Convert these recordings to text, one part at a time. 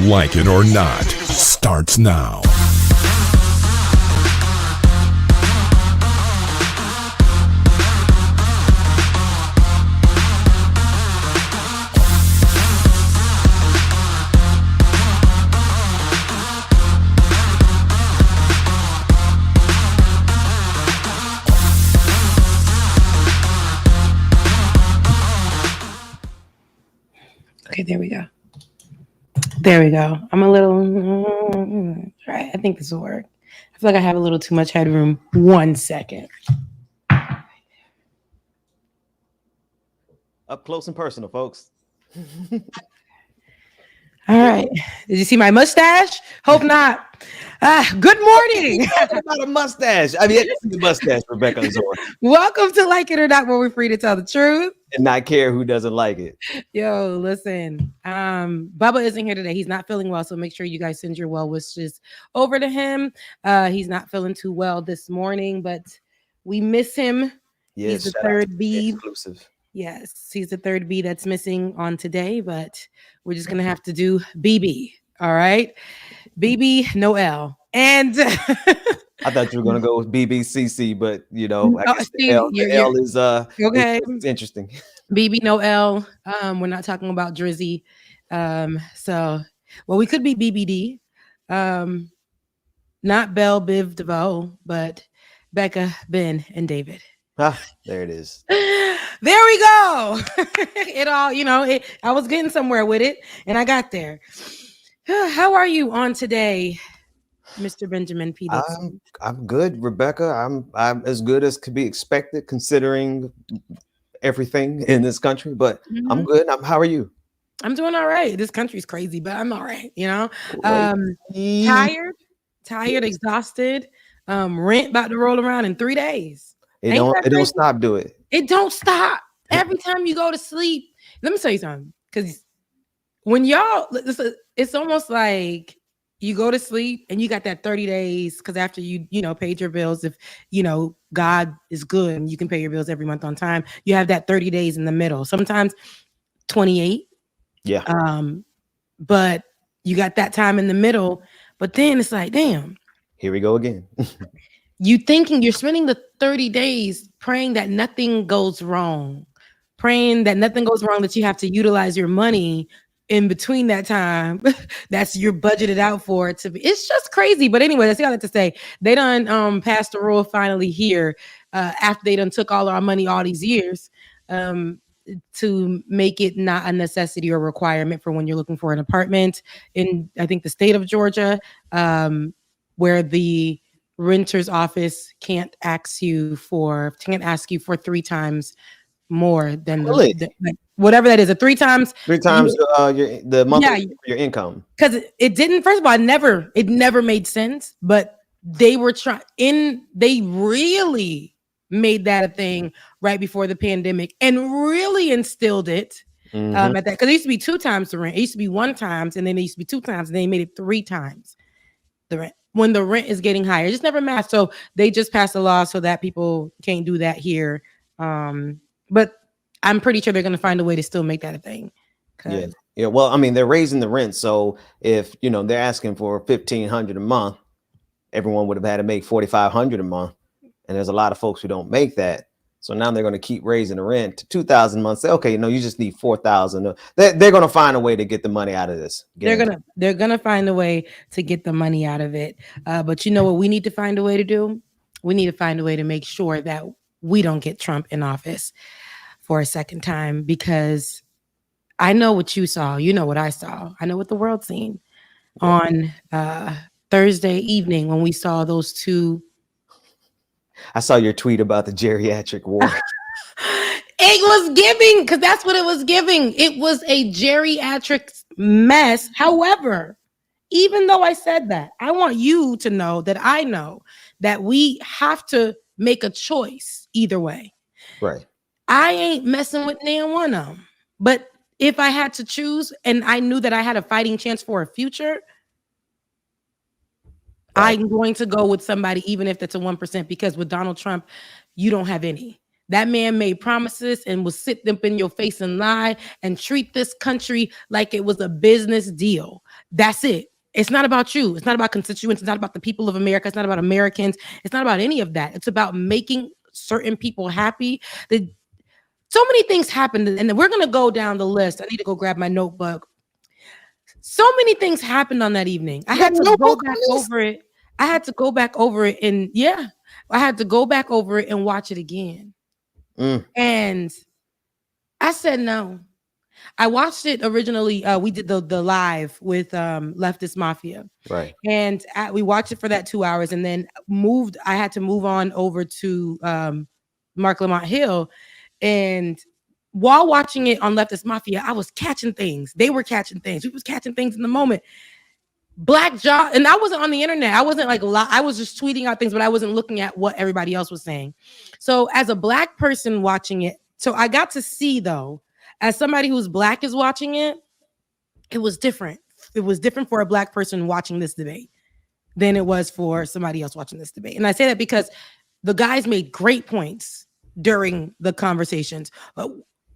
Like it or not starts now. Okay, there we go. There we go. I'm a little, right. I think this will work. I feel like I have a little too much headroom. 1 second. Up close and personal, folks. All right. Did you see my mustache? Hope not. Good morning. Talking about a mustache. I mean, it's a mustache, Rebecca Azor. Welcome to Like It or Not, where we're free to tell the truth and not care who doesn't like it. Yo, listen. Bubba isn't here today. He's not feeling well, so make sure you guys send your well wishes over to him. He's not feeling too well this morning, but we miss him. Yes, he's the third B. Exclusive. Yes, he's the third B that's missing on today, but we're just gonna have to do BB. All right, BB, no L. And I thought you were gonna go with BBCC, but you know, I guess the L is okay. It's interesting. BB, no L. We're not talking about Drizzy. So well, we could be BBD. Not Belle, Biv, DeVoe, but Becca, Ben, and David. Ah, there it is. There we go. It all, I was getting somewhere with it, and I got there. How are you on today, Mr. Benjamin P. Dixon? I'm good, Rebecca. I'm as good as could be expected considering everything in this country, but I'm good. How are you? I'm doing all right. This country's crazy, but I'm all right, tired, exhausted. Rent about to roll around in 3 days. It don't stop, do it. It don't stop. Every time you go to sleep, let me tell you something. Because when y'all, it's almost like you go to sleep and you got that 30 days. Because after you paid your bills, if God is good and you can pay your bills every month on time, you have that 30 days in the middle. Sometimes 28. Yeah. But you got that time in the middle. But then it's like, damn. Here we go again. You're spending the 30 days praying that nothing goes wrong, that you have to utilize your money in between that time. That's you're budgeted out for it to be. It's just crazy. But anyway, that's all I have to say. They done passed the rule finally here after they done took all our money all these years to make it not a necessity or requirement for when you're looking for an apartment in, I think, the state of Georgia, where the renter's office can't ask you for 3 times more than whatever that is. Three times the monthly your income. Because it didn't. First of all, it never made sense. But they were they really made that a thing right before the pandemic and really instilled it at that. Because it used to be 2 times the rent. It used to be 1 time, and then it used to be 2 times, and they made it 3 times the rent. When the rent is getting higher, it just never matched. So they just passed a law so that people can't do that here. But I'm pretty sure they're going to find a way to still make that a thing. Yeah. Well, I mean, they're raising the rent. So if, they're asking for $1,500 a month, everyone would have had to make $4,500 a month. And there's a lot of folks who don't make that. So now they're going to keep raising the rent to $2,000 a month. Say, okay, no, you just need $4,000. They're going to find a way to get the money out of this. They're gonna find a way to get the money out of it. But you know what we need to find a way to do? We need to find a way to make sure that we don't get Trump in office for a second time, because I know what you saw. You know what I saw. I know what the world's seen on Thursday evening when we saw those 2. I saw your tweet about the geriatric ward. It was giving, because that's what it was giving. It was a geriatric mess. However, even though I said that, I want you to know that I know that we have to make a choice either way. Right. I ain't messing with neither one of them. But if I had to choose and I knew that I had a fighting chance for a future, I'm going to go with somebody, even if that's a 1%, because with Donald Trump, you don't have any. That man made promises and would sit up in your face and lie and treat this country like it was a business deal. That's it. It's not about you. It's not about constituents. It's not about the people of America. It's not about Americans. It's not about any of that. It's about making certain people happy. So many things happened, and we're going to go down the list. I need to go grab my notebook. So many things happened on that evening. I had to go back over it. I had to go back over it, and I had to go back over it and watch it again. And I said no. I watched it originally. We did the live with Leftist Mafia, right? And we watched it for that 2 hours, and then I had to move on over to Mark Lamont Hill, and while watching it on Leftist Mafia, I was catching things. They were catching things. We was catching things in the moment. Black job, and I wasn't on the internet. I wasn't like I was just tweeting out things, but I wasn't looking at what everybody else was saying. So as a Black person watching it, so I got to see, though, as somebody who's Black is watching it, it was different. It was different for a Black person watching this debate than it was for somebody else watching this debate. And I say that because the guys made great points during the conversations, but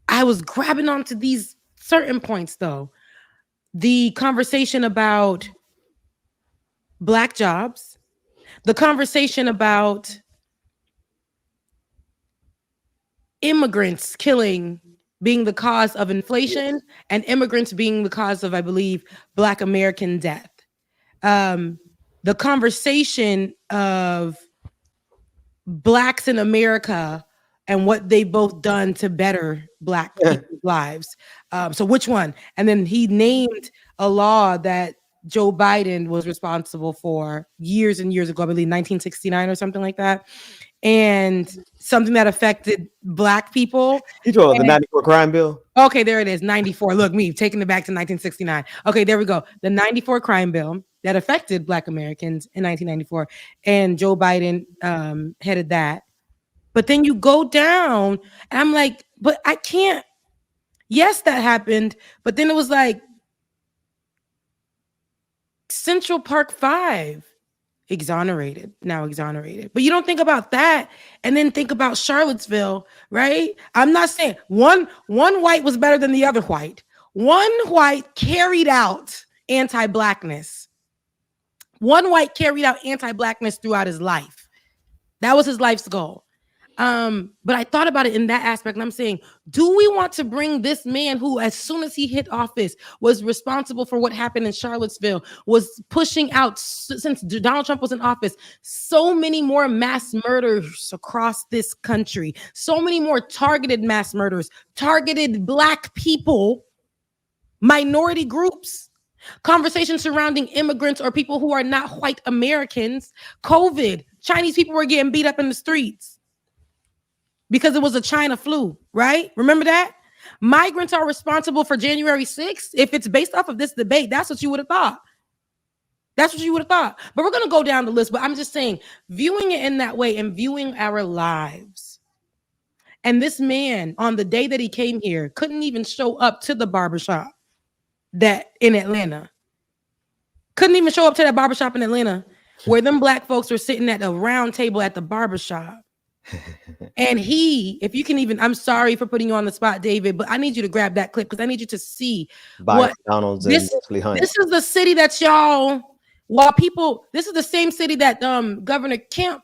I was grabbing onto these certain points, though. The conversation about Black jobs, the conversation about immigrants being the cause of inflation, and immigrants being the cause of, I believe, Black American death. The conversation of Blacks in America and what they both done to better Black people's lives. So which one? And then he named a law that Joe Biden was responsible for years and years ago, I believe 1969 or something like that. And something that affected Black people. You told the 94 crime bill? Okay, there it is, 94. Look, me taking it back to 1969. Okay, there we go. The 94 crime bill that affected Black Americans in 1994. And Joe Biden headed that. But then you go down, and I'm like, but I can't. Yes, that happened. But then it was like Central Park 5. Exonerated. But you don't think about that and then think about Charlottesville, right? I'm not saying one white was better than the other white. One white carried out anti-Blackness. One white carried out anti-Blackness throughout his life. That was his life's goal. But I thought about it in that aspect, and I'm saying, do we want to bring this man who, as soon as he hit office, was responsible for what happened in Charlottesville, was pushing out, since Donald Trump was in office, so many more mass murders across this country, so many more targeted mass murders, targeted Black people, minority groups, conversations surrounding immigrants or people who are not white Americans, COVID, Chinese people were getting beat up in the streets because it was a China flu, right? Remember that? Migrants are responsible for January 6th. If it's based off of this debate, that's what you would have thought. That's what you would have thought. But we're going to go down the list. But I'm just saying, viewing it in that way and viewing our lives. And this man, on the day that he came here, couldn't even show up to the barbershop that in Atlanta. Couldn't even show up to that barbershop in Atlanta where them Black folks were sitting at a round table at the barbershop. And if you can even, I'm sorry for putting you on the spot, David, but I need you to grab that clip because I need you to see what McDonald's this is the city that this is the same city that Governor Kemp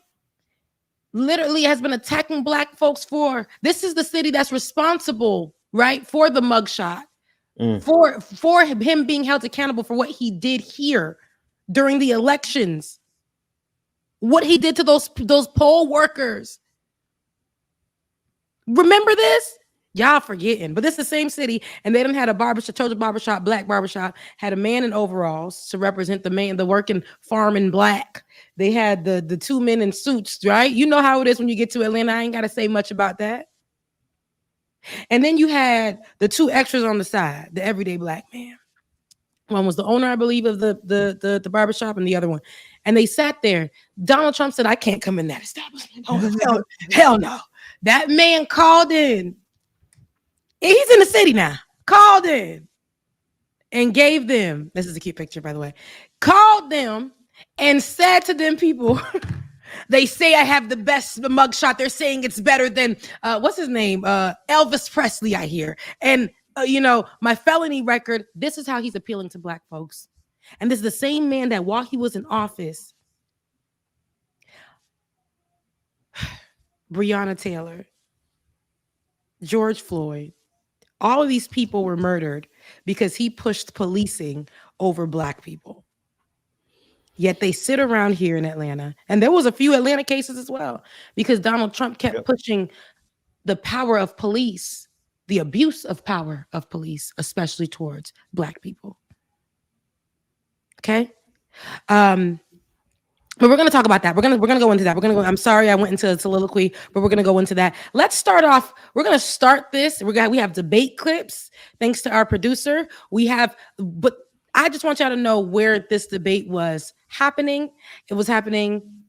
literally has been attacking Black folks for. This is the city that's responsible, right, for the mugshot, for him being held accountable for what he did here during the elections, what he did to those poll workers. Remember this? Y'all forgetting, but this is the same city, and they done had a barbershop, Trojan barbershop, Black barbershop, had a man in overalls to represent the working farming Black. They had the two men in suits, right? You know how it is when you get to Atlanta. I ain't got to say much about that. And then you had the two extras on the side, the everyday Black man. One was the owner, I believe, of the barbershop, and the other one. And they sat there. Donald Trump said, I can't come in that establishment. Oh, hell no. That man called in. He's in the city now. Called in and gave them, this is a cute picture, by the way, called them and said to them people, They say I have the best mugshot. They're saying it's better than what's his name? Elvis Presley, I hear. And my felony record, this is how he's appealing to black folks. And this is the same man that while he was in office, Breonna Taylor, George Floyd, all of these people were murdered because he pushed policing over black people. Yet they sit around here in Atlanta. And there was a few Atlanta cases as well, because Donald Trump kept pushing the power of police, the abuse of power of police, especially towards black people. Okay. But we're going to talk about that. We're going to go into that. I'm sorry I went into a soliloquy, but we're going to go into that. Let's start off. We're going to start this. We have debate clips. Thanks to our producer. But I just want y'all to know where this debate was happening. It was happening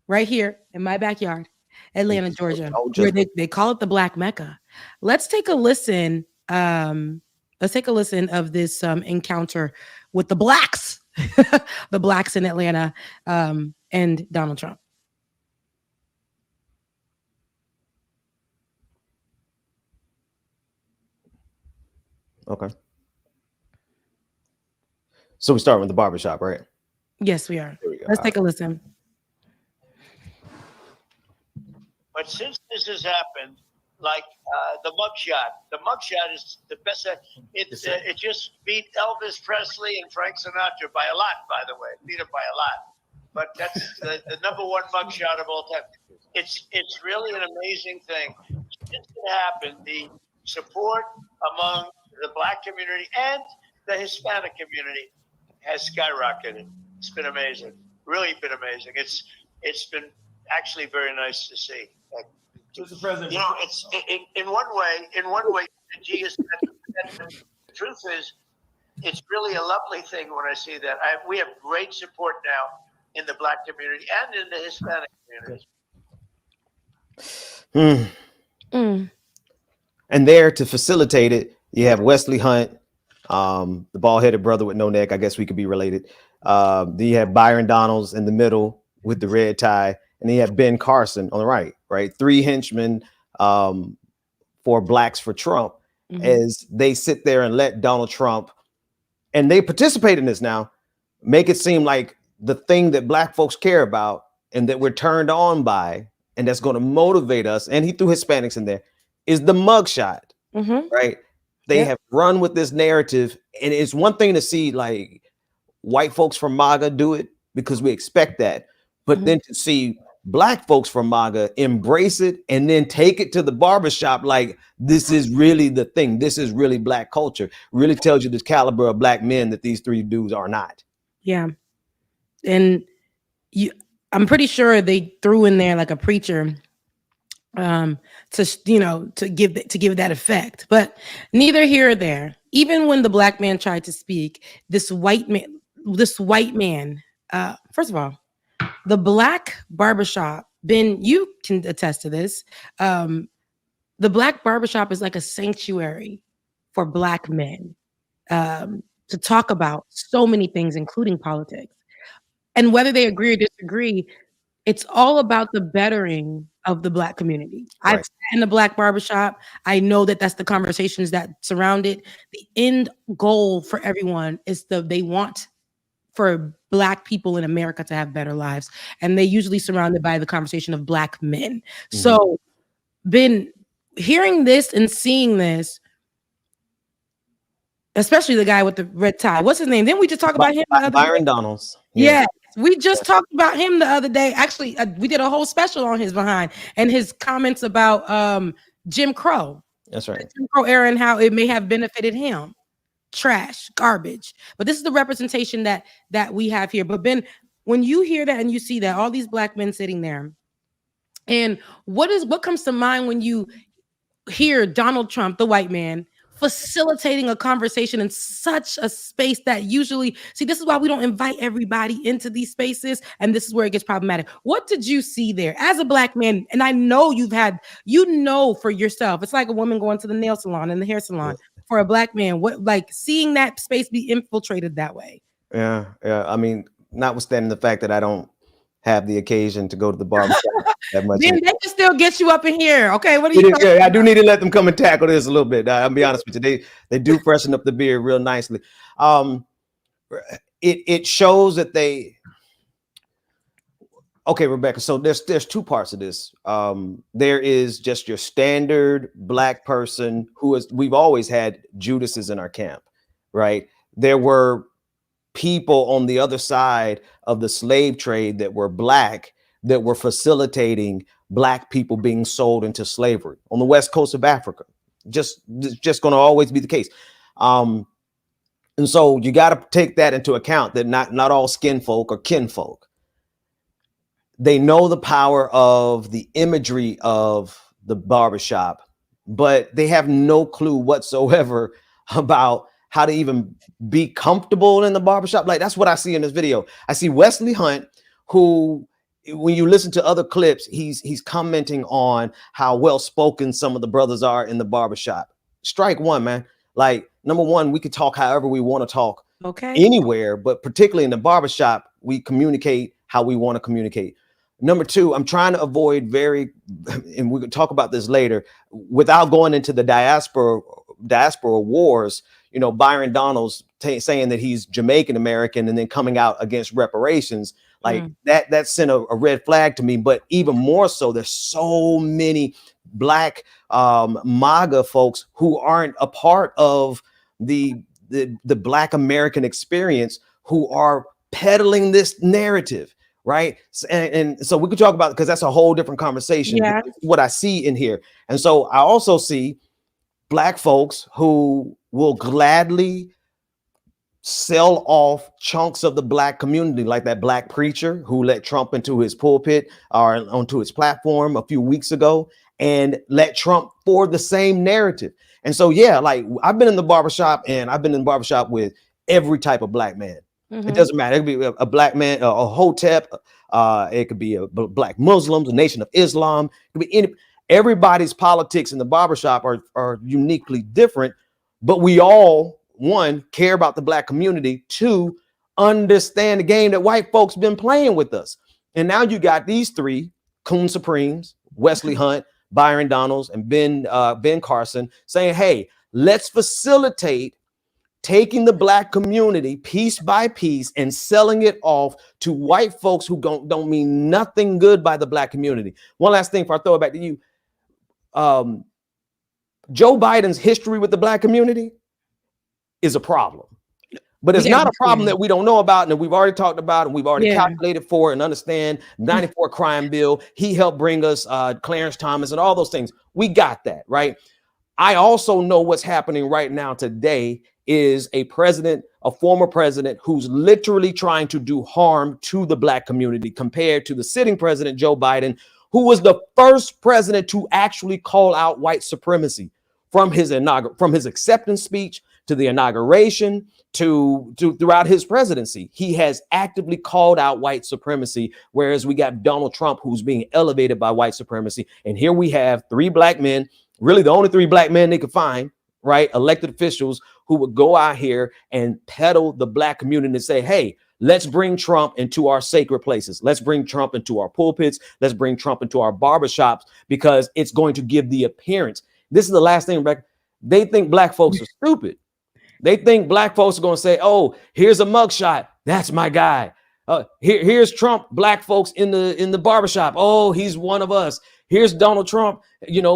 right here in my backyard, Atlanta, Georgia, where they call it the Black Mecca. Let's take a listen. Let's take a listen of this encounter with the blacks. The blacks in Atlanta and Donald Trump. Okay. So we start with the barbershop, right? Yes, we are. Let's take a listen. But since this has happened, like the mugshot is the best. It just beat Elvis Presley and Frank Sinatra by a lot, by the way. Beat it by a lot. But that's the number one mugshot of all time. It's really an amazing thing. Since it happened, the support among the black community and the Hispanic community has skyrocketed. It's been amazing. Really been amazing. It's been actually very nice to see. Mr. President, it's in one way, the truth is, it's really a lovely thing when I see that. We have great support now in the black community and in the Hispanic community. And there to facilitate it, you have Wesley Hunt, the bald-headed brother with no neck. I guess we could be related. Then you have Byron Donalds in the middle with the red tie. And then you have Ben Carson on the right? Three henchmen for Blacks for Trump, as they sit there and let Donald Trump, and they participate in this now, make it seem like the thing that black folks care about and that we're turned on by, and that's going to motivate us, and he threw Hispanics in there, is the mugshot, right? They have run with this narrative, and it's one thing to see like white folks from MAGA do it because we expect that, but then to see black folks from MAGA embrace it and then take it to the barbershop like this is really the thing. This is really black culture. Really tells you the caliber of black men that these three dudes are not. Yeah. And I'm pretty sure they threw in there like a preacher to give that effect. But neither here or there. Even when the black man tried to speak, this white man, first of all, the black barbershop, Ben, you can attest to this. The black barbershop is like a sanctuary for black men to talk about so many things, including politics. And whether they agree or disagree, it's all about the bettering of the black community. Right. I've sat in the black barbershop. I know that that's the conversations that surround it. The end goal for everyone is they want for black people in America to have better lives. And they usually surrounded by the conversation of black men. So been hearing this and seeing this, especially the guy with the red tie. What's his name? Didn't we just talk about him? Byron Donalds. Yeah. We just talked about him the other day. Actually, we did a whole special on his behind and his comments about Jim Crow. That's right. Jim Crow era and how it may have benefited him. Trash, garbage. But this is the representation that we have here. But Ben, when you hear that and you see that all these black men sitting there, and what comes to mind when you hear Donald Trump, the white man, facilitating a conversation in such a space that usually, see, this is why we don't invite everybody into these spaces, and this is where it gets problematic. What did you see there as a black man? And I know for yourself, it's like a woman going to the nail salon and the hair salon. For a black man, seeing that space be infiltrated that way? Yeah. I mean, notwithstanding the fact that I don't have the occasion to go to the barbershop that much. Then they can still get you up in here. Okay, what are you? Yeah, I do need to let them come and tackle this a little bit. I'll be honest with you. They do freshen up the beard real nicely. It shows that they. Okay, Rebecca. So there's two parts of this. There is just your standard black person we've always had Judases in our camp, right? There were people on the other side of the slave trade that were black that were facilitating black people being sold into slavery on the west coast of Africa. Just going to always be the case. And so you got to take that into account, that not all skin folk are kinfolk. They know the power of the imagery of the barbershop, but they have no clue whatsoever about how to even be comfortable in the barbershop. Like, that's what I see in this video. I see Wesley Hunt, who, when you listen to other clips, he's commenting on how well-spoken some of the brothers are in the barbershop. Strike one, man. Like, number one, we could talk however we want to talk, anywhere, but particularly in the barbershop, we communicate how we want to communicate. Number two, I'm trying to avoid and we can talk about this later, without going into the diaspora wars. You know, Byron Donalds saying that he's Jamaican American and then coming out against reparations, like that sent a red flag to me. But even more so, there's so many black MAGA folks who aren't a part of the black American experience, who are peddling this narrative. Right. And so we could talk about it, because that's a whole different conversation. Yeah. What I see in here. And so I also see black folks who will gladly sell off chunks of the black community, like that black preacher who let Trump into his pulpit or onto his platform a few weeks ago, and let Trump for the same narrative. And so, yeah, like, I've been in the barbershop, and I've been in the barbershop with every type of black man. It doesn't matter. It could be a black man, a hotep. It could be a black Muslims, a Nation of Islam. It could be everybody's politics in the barbershop are uniquely different, but we all, one, care about the black community, two, understand the game that white folks been playing with us. And now you got these three Coon Supremes, Wesley Hunt, Byron Donalds, and Ben Carson saying, hey, let's facilitate taking the black community piece by piece and selling it off to white folks who don't mean nothing good by the black community. One last thing before I throw it back to you. Joe Biden's history with the black community is a problem, but it's not a problem that we don't know about and that we've already talked about and we've already calculated for and understand. 94 crime bill. He helped bring us Clarence Thomas and all those things. We got that, right? I also know what's happening right now today is a former president who's literally trying to do harm to the black community, compared to the sitting president, Joe Biden, who was the first president to actually call out white supremacy from his acceptance speech to the inauguration to throughout his presidency. He has actively called out white supremacy, whereas we got Donald Trump, who's being elevated by white supremacy. And here we have three black men, really the only three black men they could find, right? Elected officials who would go out here and peddle the black community and say, hey, let's bring Trump into our sacred places. Let's bring Trump into our pulpits. Let's bring Trump into our barbershops, because it's going to give the appearance. This is the last thing, Rebecca. They think black folks are stupid. They think black folks are going to say, oh, here's a mugshot. That's my guy. Here's Trump, black folks in the barbershop. Oh, he's one of us. Here's Donald Trump,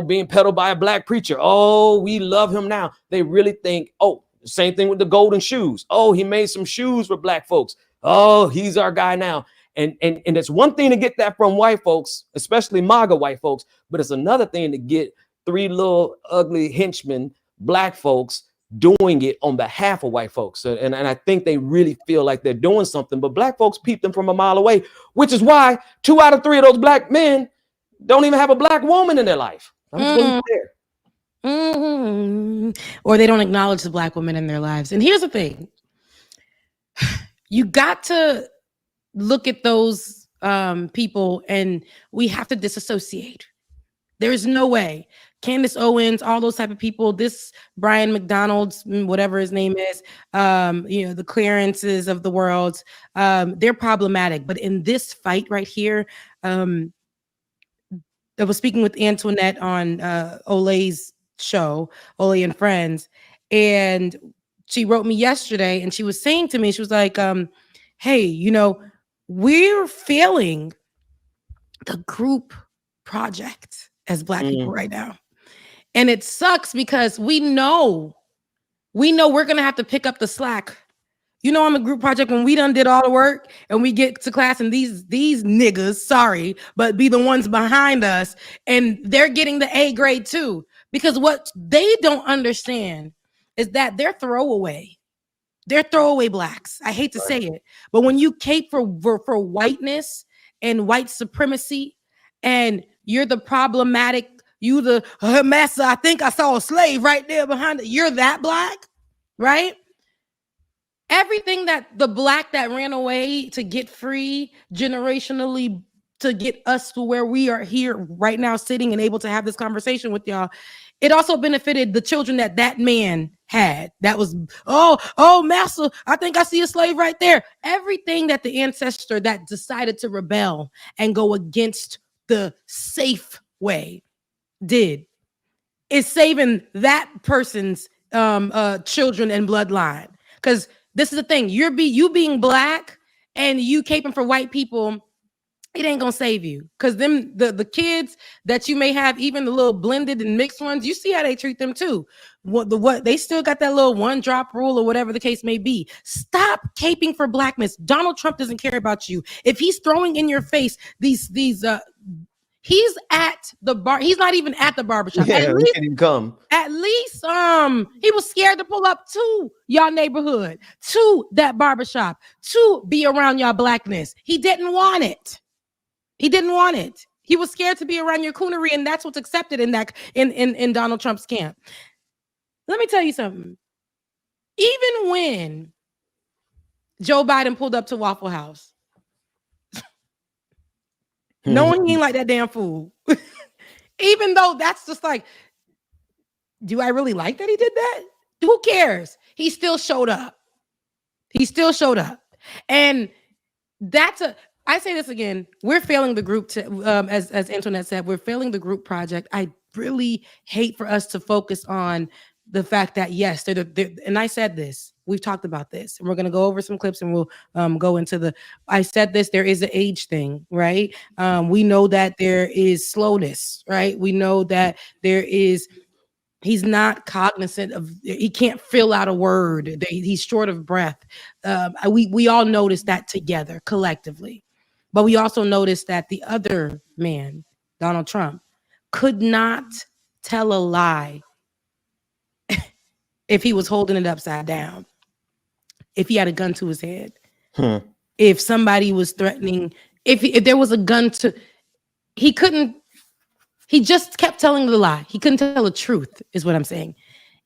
being peddled by a black preacher. Oh, we love him now. They really think, oh, same thing with the golden shoes. Oh, he made some shoes for black folks. Oh, he's our guy now. And it's one thing to get that from white folks, especially MAGA white folks, but it's another thing to get three little ugly henchmen, black folks, doing it on behalf of white folks. And I think they really feel like they're doing something, but black folks peep them from a mile away, which is why 2 out of 3 of those black men don't even have a black woman in their life. I'm just going to be there. Or they don't acknowledge the black woman in their lives. And here's the thing. You got to look at those people, and we have to disassociate. There is no way Candace Owens, all those type of people, this Brian McDonald's, whatever his name is, the clearances of the world, they're problematic. But in this fight right here, I was speaking with Antoinette on Olay's show, Olay and Friends, and she wrote me yesterday, and she was saying to me, she was like, hey, we're failing the group project as Black people right now. And it sucks because we know we're going to have to pick up the slack. On a group project, when we done did all the work and we get to class and these niggas, sorry, but be the ones behind us, and they're getting the A grade too. Because what they don't understand is that they're throwaway. They're throwaway Blacks. I hate to say it, but when you cape for whiteness and white supremacy, and you're the problematic, you the massa, I think I saw a slave right there behind it. You're that Black, right? Everything that the Black that ran away to get free generationally, to get us to where we are here right now, sitting and able to have this conversation with y'all, it also benefited the children that man had. That was, massa, I think I see a slave right there. Everything that the ancestor that decided to rebel and go against the safe way did is saving that person's children and bloodline. Because this is the thing, you being Black and you caping for white people, it ain't gonna save you. Because the kids that you may have, even the little blended and mixed ones, you see how they treat them too. What they still got that little 1-drop rule or whatever the case may be. Stop caping for Blackness. Donald Trump doesn't care about you. If he's throwing in your face these he's at the bar. He's not even at the barbershop. Yeah, he didn't even come. At least he was scared to pull up to y'all neighborhood, to that barbershop, to be around y'all Blackness. He didn't want it. He didn't want it. He was scared to be around your coonery, and that's what's accepted in Donald Trump's camp. Let me tell you something. Even when Joe Biden pulled up to Waffle House, knowing he ain't like that damn fool, even though that's just like, do I really like that he did that? Who cares? He still showed up. And I say this again, we're failing the group as Antoinette said, we're failing the group project. I really hate for us to focus on the fact that, yes, and I said this, we've talked about this, and we're going to go over some clips, and we'll go into I said this, there is an age thing, right? We know that there is slowness, right? We know that he's not cognizant of, he can't fill out a word. He's short of breath. We all noticed that together collectively, but we also noticed that the other man, Donald Trump, could not tell a lie if he was holding it upside down, if he had a gun to his head, if somebody was threatening, if there was a gun he just kept telling the lie. He couldn't tell the truth, is what I'm saying.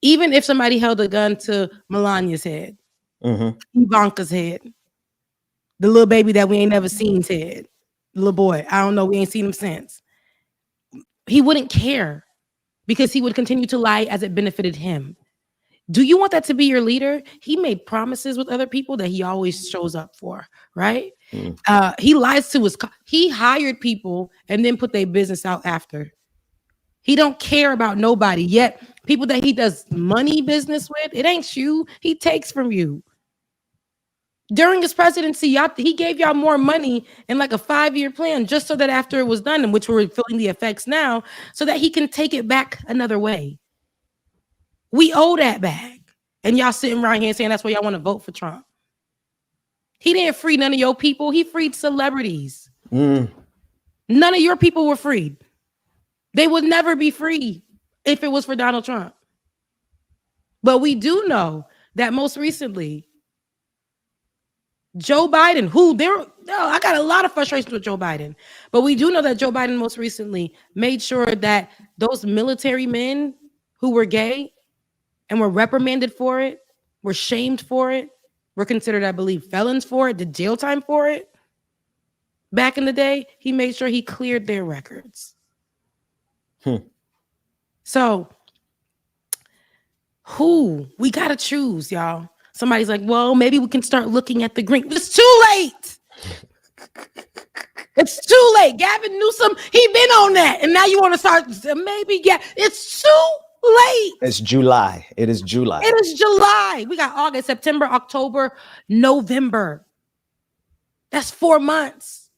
Even if somebody held a gun to Melania's head, Ivanka's head, the little baby that we ain't never seen's head, the little boy, I don't know, we ain't seen him since. He wouldn't care because he would continue to lie as it benefited him. Do you want that to be your leader? He made promises with other people that he always shows up for, right? He lies to he hired people and then put their business out after. He don't care about nobody. Yet people that he does money business with, it ain't you. He takes from you. During his presidency, he gave y'all more money in like a 5-year plan, just so that after it was done, in which we're feeling the effects now, so that he can take it back another way. We owe that back. And y'all sitting around here saying that's why y'all want to vote for Trump. He didn't free none of your people. He freed celebrities. None of your people were freed. They would never be free if it was for Donald Trump. But we do know that most recently, Joe Biden, I got a lot of frustration with Joe Biden, but we do know that Joe Biden most recently made sure that those military men who were gay and were reprimanded for it, were shamed for it, were considered, I believe, felons for it, did jail time for it. Back in the day, he made sure he cleared their records. So who we gotta choose, y'all. Somebody's like, well, maybe we can start looking at the green. It's too late. It's too late. Gavin Newsom, he been on that. And now you want to start maybe it's too late. It's July. It is July. It is July. We got August, September, October, November. That's 4 months.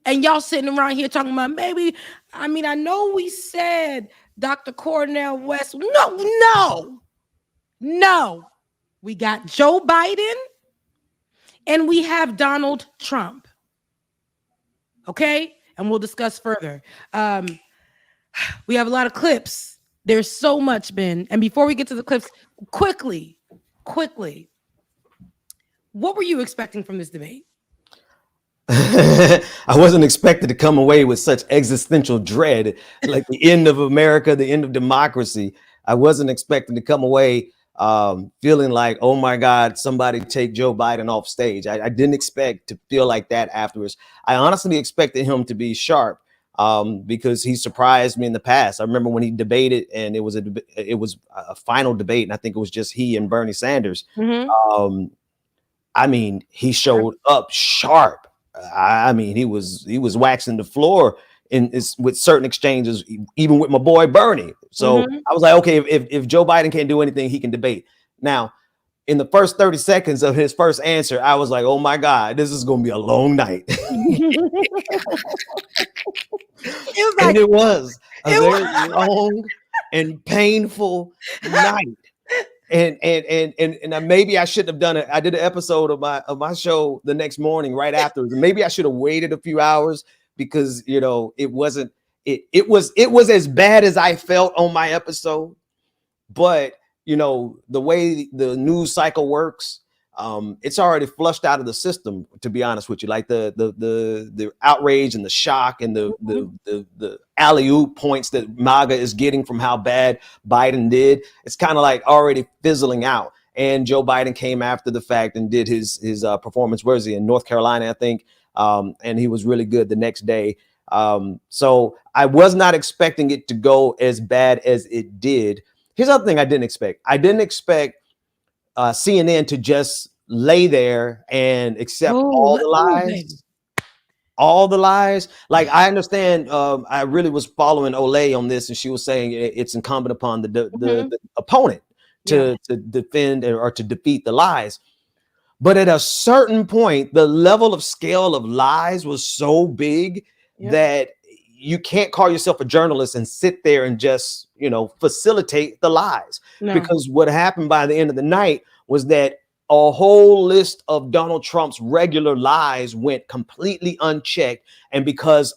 And y'all sitting around here talking about maybe, I mean, I know we said Dr. Cornell West. No. We got Joe Biden and we have Donald Trump. Okay? And we'll discuss further. We have a lot of clips. There's so much, Ben. And before we get to the clips, quickly, what were you expecting from this debate? I wasn't expected to come away with such existential dread, like the end of America, the end of democracy. I wasn't expecting to come away feeling like, oh my God, somebody take Joe Biden off stage. I didn't expect to feel like that afterwards. I honestly expected him to be sharp because he surprised me in the past. I remember when he debated and it was a final debate, and I think it was just he and Bernie Sanders. Mm-hmm. I mean, he showed up sharp. I mean, he was waxing the floor with certain exchanges, even with my boy Bernie. So I was like, okay, if Joe Biden can't do anything, he can debate. Now, in the first 30 seconds of his first answer, I was like, oh my God, this is going to be a long night. It was a very long and painful night. And maybe I shouldn't have done it. I did an episode of my show the next morning right afterwards. Maybe I should have waited a few hours because it was as bad as I felt on my episode. But the way the news cycle works, it's already flushed out of the system, to be honest with you. Like the outrage and the shock and the alley-oop points that MAGA is getting from how bad Biden did, it's kind of like already fizzling out. And Joe Biden came after the fact and did his performance. Where is he? In North Carolina, I think. And he was really good the next day. So I was not expecting it to go as bad as it did. Here's the other thing I didn't expect. I didn't expect CNN to just lay there and accept all the lies. All the lies. Like, I understand. I really was following Olay on this, and she was saying it's incumbent upon the opponent to defend or to defeat the lies. But at a certain point, the level of scale of lies was so big that you can't call yourself a journalist and sit there and just, facilitate the lies. No. Because what happened by the end of the night was that a whole list of Donald Trump's regular lies went completely unchecked. And because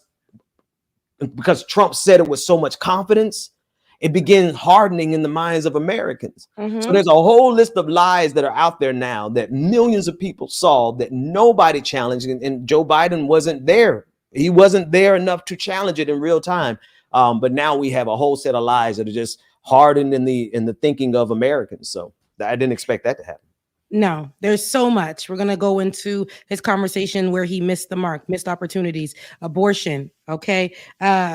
Trump said it with so much confidence, it began hardening in the minds of Americans. So there's a whole list of lies that are out there now that millions of people saw that nobody challenged. And Joe Biden wasn't there. He wasn't there enough to challenge it in real time. But now we have a whole set of lies that are just hardened in the thinking of Americans. So I didn't expect that to happen. No, there's so much. We're going to go into his conversation where he missed the mark, missed opportunities, abortion. Okay.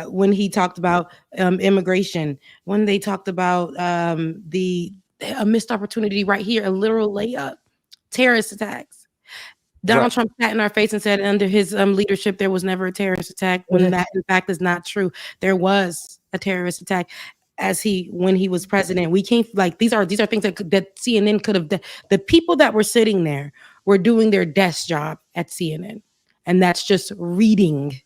When he talked about immigration, when they talked about a missed opportunity right here, a literal layup, terrorist attacks. Donald Trump sat in our face and said under his leadership, there was never a terrorist attack, when that in fact is not true. There was a terrorist attack when he was president. We can't, like, these are things that CNN could have done. The people that were sitting there were doing their desk job at CNN. And that's just reading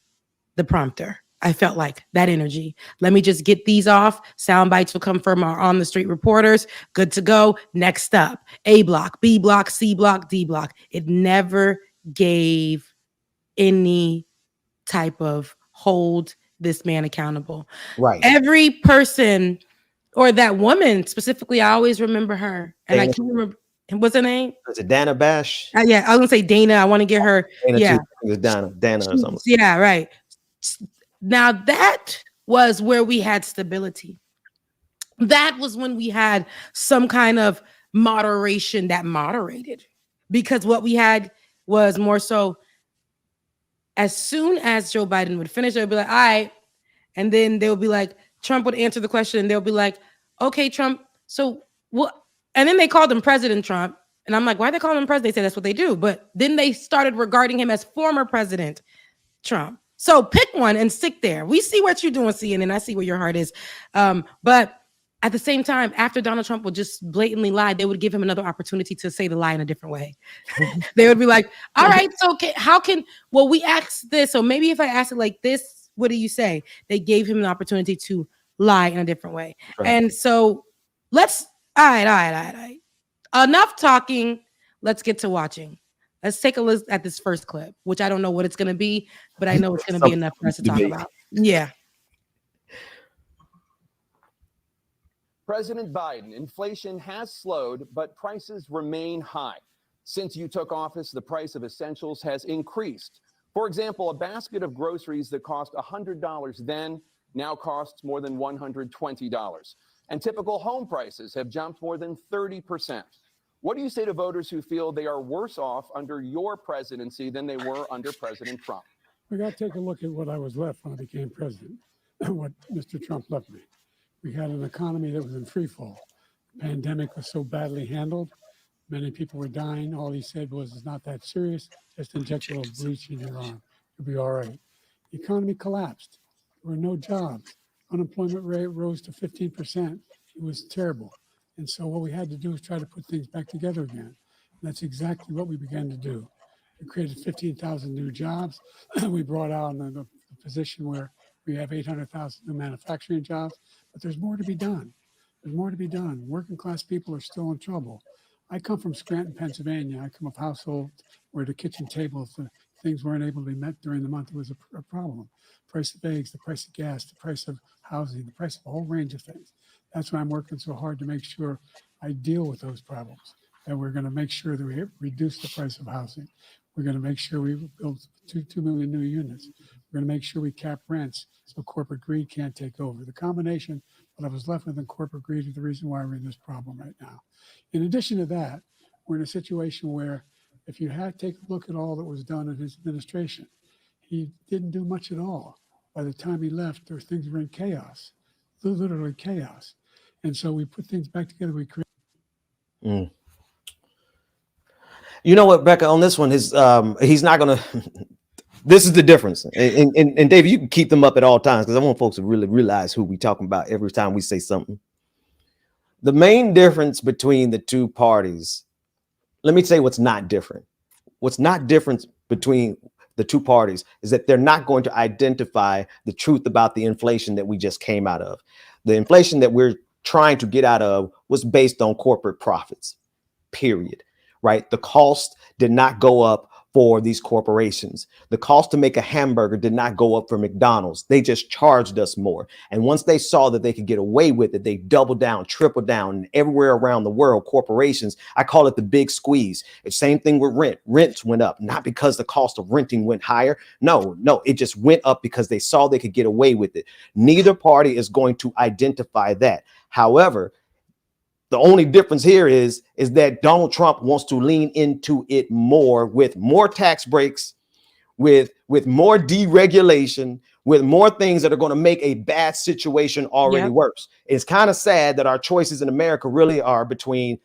the prompter. I felt like that energy. Let me just get these off. Sound bites will come from our on the street reporters. Good to go. Next up, A block, B block, C block, D block. It never gave any type of hold this man accountable. Right. Every person, or that woman specifically, I always remember her. And I can't remember. What's her name? Is it Dana Bash? Yeah, I was gonna say Dana. I want to get her. Dana or something. Yeah, right. Now that was where we had stability. That was when we had some kind of moderation that moderated, because what we had was more so, as soon as Joe Biden would finish, they'd be like, all right. And then they'll be like, Trump would answer the question and they'll be like, okay, Trump, so what? And then they called him President Trump. And I'm like, why are they calling him president? They say that's what they do. But then they started regarding him as former President Trump. So pick one and stick there. We see what you're doing, CNN. I see where your heart is. But at the same time, after Donald Trump would just blatantly lie, they would give him another opportunity to say the lie in a different way. They would be like, all right, so we asked this. So maybe if I ask it like this, what do you say? They gave him an opportunity to lie in a different way. Right. And so all right. Enough talking. Let's get to watching. Let's take a look at this first clip, which I don't know what it's going to be, but I know it's going to be enough for us to talk about. Yeah. President Biden, inflation has slowed, but prices remain high. Since you took office, the price of essentials has increased. For example, a basket of groceries that cost $100 then now costs more than $120. And typical home prices have jumped more than 30%. What do you say to voters who feel they are worse off under your presidency than they were under President Trump? We got to take a look at what I was left when I became president, what Mr. Trump left me. We had an economy that was in free fall. The pandemic was so badly handled. Many people were dying. All he said was, it's not that serious. Just inject a little bleach in your arm. You'll be all right. The economy collapsed. There were no jobs. Unemployment rate rose to 15%. It was terrible. And so what we had to do was try to put things back together again. And that's exactly what we began to do. We created 15,000 new jobs. We brought out the position where we have 800,000 new manufacturing jobs, but there's more to be done. There's more to be done. Working class people are still in trouble. I come from Scranton, Pennsylvania. I come of household where the kitchen tables, the things weren't able to be met during the month. It was a problem. Price of eggs, the price of gas, the price of housing, the price of a whole range of things. That's why I'm working so hard to make sure I deal with those problems. And we're going to make sure that we reduce the price of housing. We're going to make sure we build 2 million new units. We're going to make sure we cap rents so corporate greed can't take over. The combination of what I was left with in corporate greed is the reason why we're in this problem right now. In addition to that, we're in a situation where if you take a look at all that was done in his administration, he didn't do much at all. By the time he left, things were in chaos, literally chaos. And so we put things back together. We created. You know what, Becca, on this one, he's not going to. This is the difference. And David, you can keep them up at all times because I want folks to really realize who we're talking about every time we say something. The main difference between the two parties, let me say what's not different. What's not different between the two parties is that they're not going to identify the truth about the inflation that we just came out of. The inflation that we're trying to get out of was based on corporate profits, period. Right? The cost did not go up for these corporations. The cost to make a hamburger did not go up for McDonald's. They just charged us more. And once they saw that they could get away with it, they doubled down, tripled down. And everywhere around the world, corporations, I call it the big squeeze. It's same thing with rent. Rents went up, not because the cost of renting went higher. No, it just went up because they saw they could get away with it. Neither party is going to identify that. However, the only difference here is that Donald Trump wants to lean into it more with more tax breaks, with more deregulation, with more things that are going to make a bad situation already worse. It's kind of sad that our choices in America really are between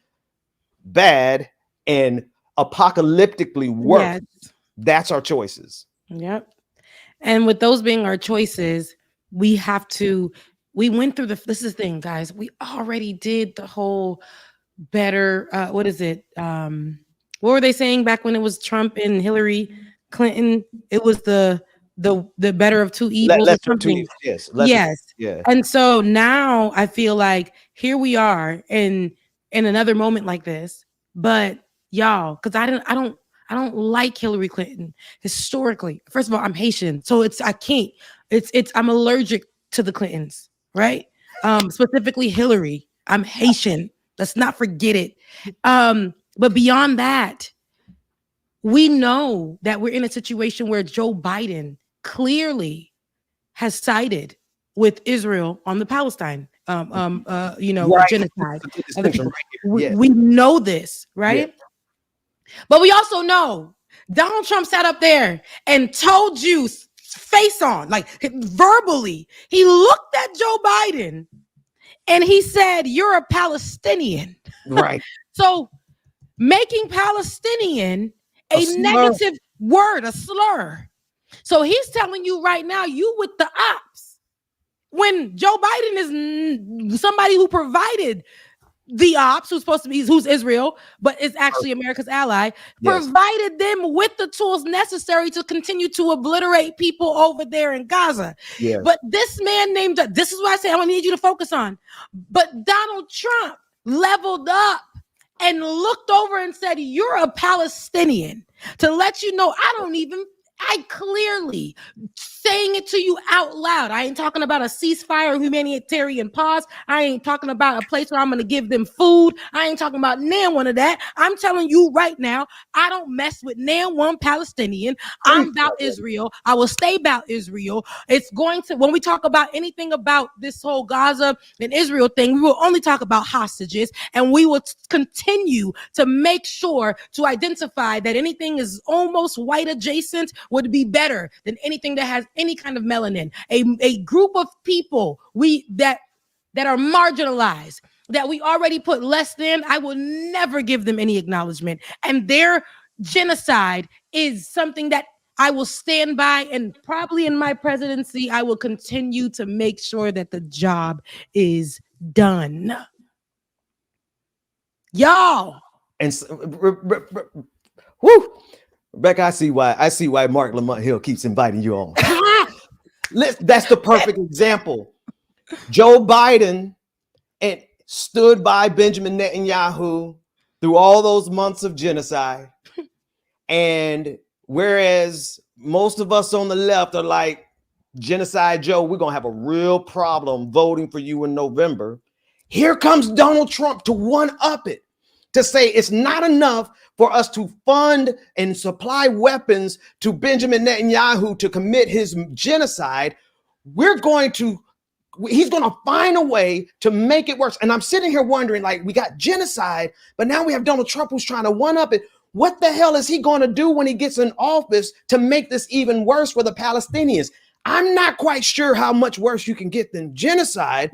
bad and apocalyptically worse. Yes. That's our choices. Yep. And with those being our choices, we went through this is the thing, guys. We already did the whole better. What is it? What were they saying back when it was Trump and Hillary Clinton? It was the better of two evils. Yes. Yeah. And so now I feel like here we are in another moment like this. But y'all, because I don't like Hillary Clinton historically. First of all, I'm Haitian, so I'm allergic to the Clintons. Right? Specifically Hillary. I'm Haitian. Let's not forget it. But beyond that, we know that we're in a situation where Joe Biden clearly has sided with Israel on the Palestine, genocide. We know this, right? Yeah. But we also know Donald Trump sat up there and told you face on, like verbally. He looked at Joe Biden and he said, "You're a Palestinian." Right. So making Palestinian a negative word, a slur. So he's telling you right now, you with the ops. When Joe Biden is somebody who provided the ops, who's Israel, but is actually America's ally, provided them with the tools necessary to continue to obliterate people over there in Gaza. Yes. But this man named, this is what I say I need you to focus on. But Donald Trump leveled up and looked over and said, "You're a Palestinian," to let you know I clearly saying it to you out loud. I ain't talking about a ceasefire, humanitarian pause. I ain't talking about a place where I'm going to give them food. I ain't talking about nan one of that. I'm telling you right now, I don't mess with nan one Palestinian. I'm about Israel. I will stay about Israel. It's going to, when we talk about anything about this whole Gaza and Israel thing, we will only talk about hostages, and we will continue to make sure to identify that anything is almost white adjacent would be better than anything that has any kind of melanin. A group of people that are marginalized, that we already put less than, I will never give them any acknowledgement. And their genocide is something that I will stand by, and probably in my presidency, I will continue to make sure that the job is done. Y'all. And whoo, Rebecca, I see why Mark Lamont Hill keeps inviting you on. That's the perfect example. Joe Biden stood by Benjamin Netanyahu through all those months of genocide. And whereas most of us on the left are like, "Genocide Joe, we're going to have a real problem voting for you in November," here comes Donald Trump to one-up it, to say it's not enough for us to fund and supply weapons to Benjamin Netanyahu to commit his genocide. He's going to find a way to make it worse. And I'm sitting here wondering, like, we got genocide, but now we have Donald Trump who's trying to one-up it. What the hell is he going to do when he gets in office to make this even worse for the Palestinians? I'm not quite sure how much worse you can get than genocide,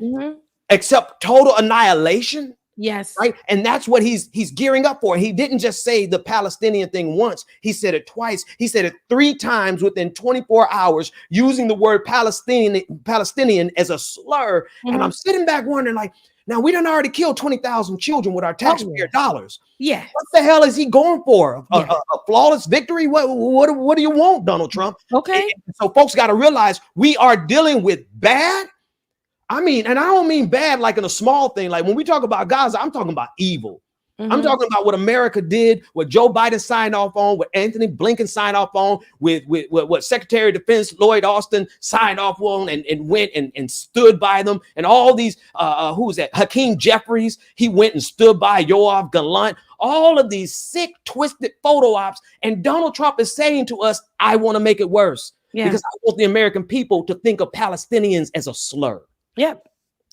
except total annihilation. Yes. Right. And that's what he's gearing up for. He didn't just say the Palestinian thing once. He said it twice. He said it 3 times within 24 hours, using the word Palestinian as a slur. And I'm sitting back wondering, like, now we done already killed 20,000 children with our taxpayer dollars. Yeah. What the hell is he going for? A flawless victory? What do you want, Donald Trump? Okay. And so folks got to realize we are dealing with bad. I mean, and I don't mean bad like in a small thing. Like when we talk about Gaza, I'm talking about evil. I'm talking about what America did, what Joe Biden signed off on, what Anthony Blinken signed off on, with what Secretary of Defense Lloyd Austin signed off on and went and stood by them. And all these, who was that? Hakeem Jeffries, he went and stood by Yoav Gallant. All of these sick, twisted photo ops. And Donald Trump is saying to us, I want to make it worse because I want the American people to think of Palestinians as a slur. Yep.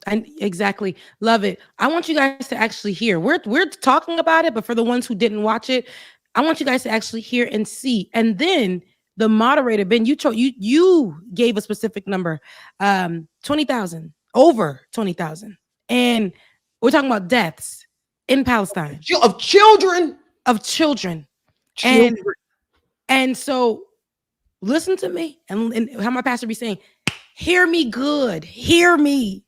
And exactly. Love it. I want you guys to actually hear. We're talking about it, but for the ones who didn't watch it, I want you guys to actually hear and see. And then the moderator, Ben, you gave a specific number, 20,000, over 20,000. And we're talking about deaths in Palestine. Of children. And so listen to me and how my pastor be saying, hear me good. Hear me.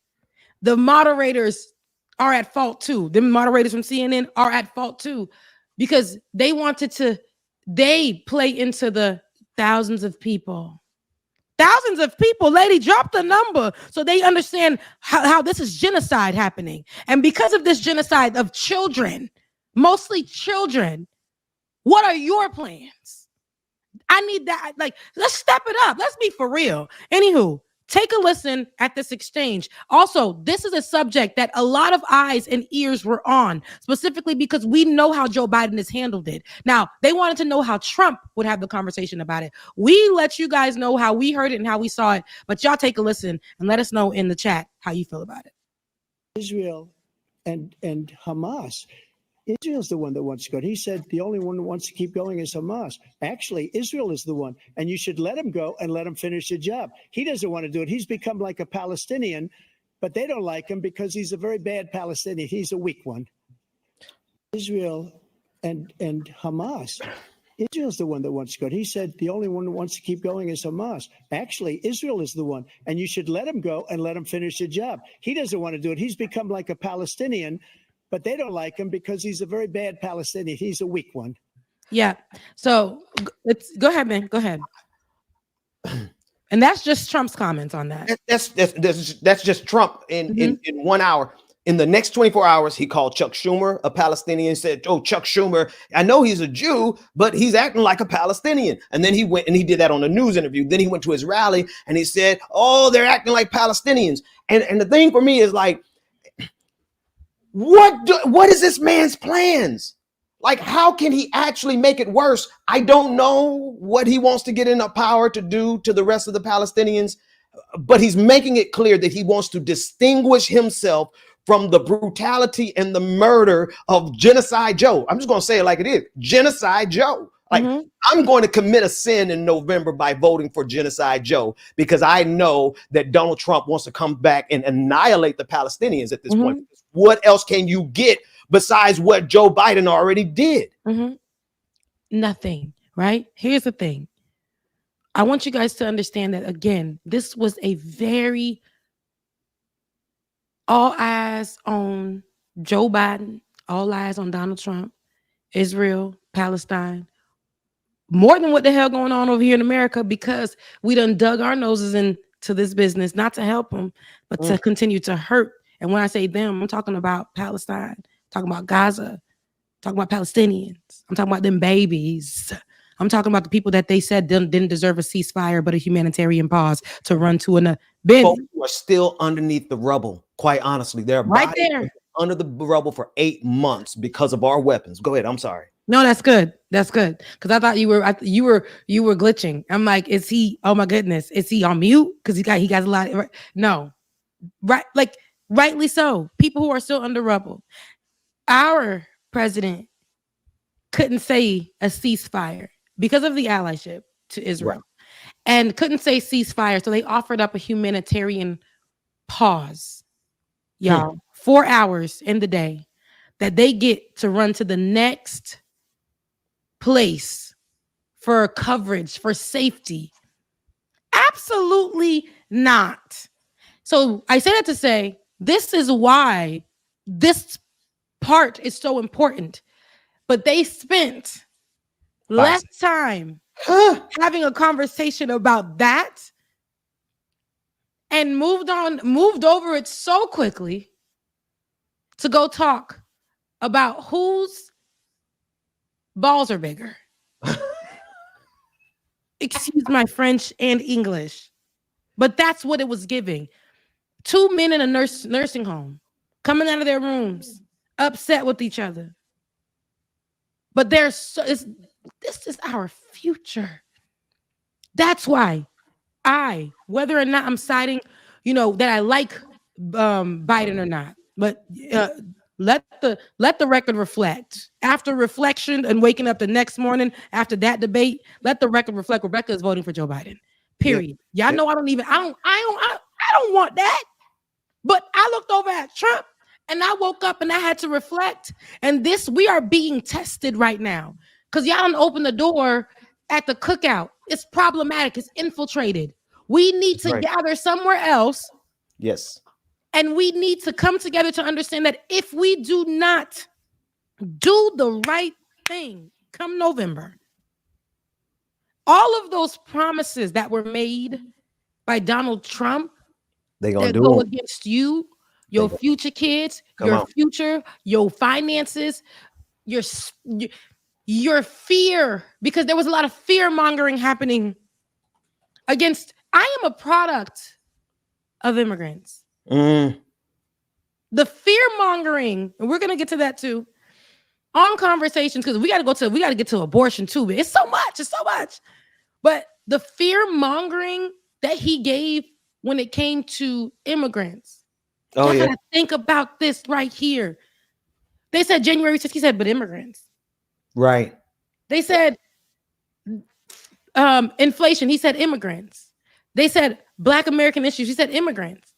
The moderators are at fault too. The moderators from CNN are at fault too, because they play into the thousands of people. Thousands of people, lady, drop the number so they understand how this is genocide happening. And because of this genocide of children, mostly children, what are your plans? I need that. Like, let's step it up. Let's be for real. Anywho, take a listen at this exchange. Also, this is a subject that a lot of eyes and ears were on, specifically because we know how Joe Biden has handled it. Now, they wanted to know how Trump would have the conversation about it. We let you guys know how we heard it and how we saw it, but y'all take a listen and let us know in the chat how you feel about it. Israel and Hamas Israel's the one that wants to go. He said the only one who wants to keep going is Hamas. Actually, Israel is the one, and you should let him go and let him finish the job. He doesn't want to do it. He's become like a Palestinian, but they don't like him because he's a very bad Palestinian. He's a weak one. Israel and Hamas. Israel's the one that wants to go. He said the only one who wants to keep going is Hamas. Actually, Israel is the one, and you should let him go and let him finish the job. He doesn't want to do it. He's become like a Palestinian, but they don't like him because he's a very bad Palestinian. He's a weak one. Yeah. So go ahead, man. Go ahead. And that's just Trump's comments on that. That's just Trump in 1 hour. In the next 24 hours, he called Chuck Schumer a Palestinian, said, "Oh, Chuck Schumer, I know he's a Jew, but he's acting like a Palestinian." And then he went and he did that on a news interview. Then he went to his rally and he said, "Oh, they're acting like Palestinians." And the thing for me is like, what is this man's plans? Like, how can he actually make it worse? I don't know what he wants to get into power to do to the rest of the Palestinians, but he's making it clear that he wants to distinguish himself from the brutality and the murder of Genocide Joe. I'm just going to say it like it is. Genocide Joe. Like, I'm going to commit a sin in November by voting for Genocide Joe because I know that Donald Trump wants to come back and annihilate the Palestinians at this point. What else can you get besides what Joe Biden already did? Nothing, right? Here's the thing. I want you guys to understand that, again, this was a very all eyes on Joe Biden, all eyes on Donald Trump, Israel, Palestine, more than what the hell going on over here in America, because we done dug our noses into this business, not to help them, but to continue to hurt. And when I say them, I'm talking about Palestine, talking about Gaza, talking about Palestinians. I'm talking about them babies. I'm talking about the people that they said didn't deserve a ceasefire, but a humanitarian pause to run to an bin. Folks who are still underneath the rubble. Quite honestly, they're right there under the rubble for 8 months because of our weapons. Go ahead. I'm sorry. No, that's good. That's good. Because I thought you were glitching. I'm like, is he? Oh my goodness, is he on mute? Because he got a lot. No, right, like rightly so. People who are still under rubble. Our president couldn't say a ceasefire because of the allyship to Israel, and couldn't say ceasefire. So they offered up a humanitarian pause, y'all, 4 hours in the day that they get to run to the next place for coverage, for safety. Absolutely not. So I say that to say, this is why this part is so important. But they spent less time having a conversation about that and moved over it so quickly to go talk about whose balls are bigger. Excuse my French and English, but that's what it was giving. 2 men in a nursing home coming out of their rooms, upset with each other. But this is our future. That's why whether or not I'm siding, that I like Biden or not, but let the record reflect. After reflection and waking up the next morning after that debate, let the record reflect. Rebecca is voting for Joe Biden. Period. Y'all know I don't want that. But I looked over at Trump and I woke up and I had to reflect. And we are being tested right now because y'all don't open the door at the cookout. It's problematic. It's infiltrated. We need to gather somewhere else. Yes. And we need to come together to understand that if we do not do the right thing come November, all of those promises that were made by Donald Trump they gonna do go against you, your future kids, future, your finances, your fear, because there was a lot of fear mongering happening against. I am a product of immigrants. The fear mongering, and we're gonna get to that too on conversations because we got to get to abortion too. It's so much. But the fear mongering that he gave when it came to immigrants. Think about this right here. They said January 6th. He said, but immigrants. Right. They said inflation. He said immigrants. They said Black American issues. He said immigrants.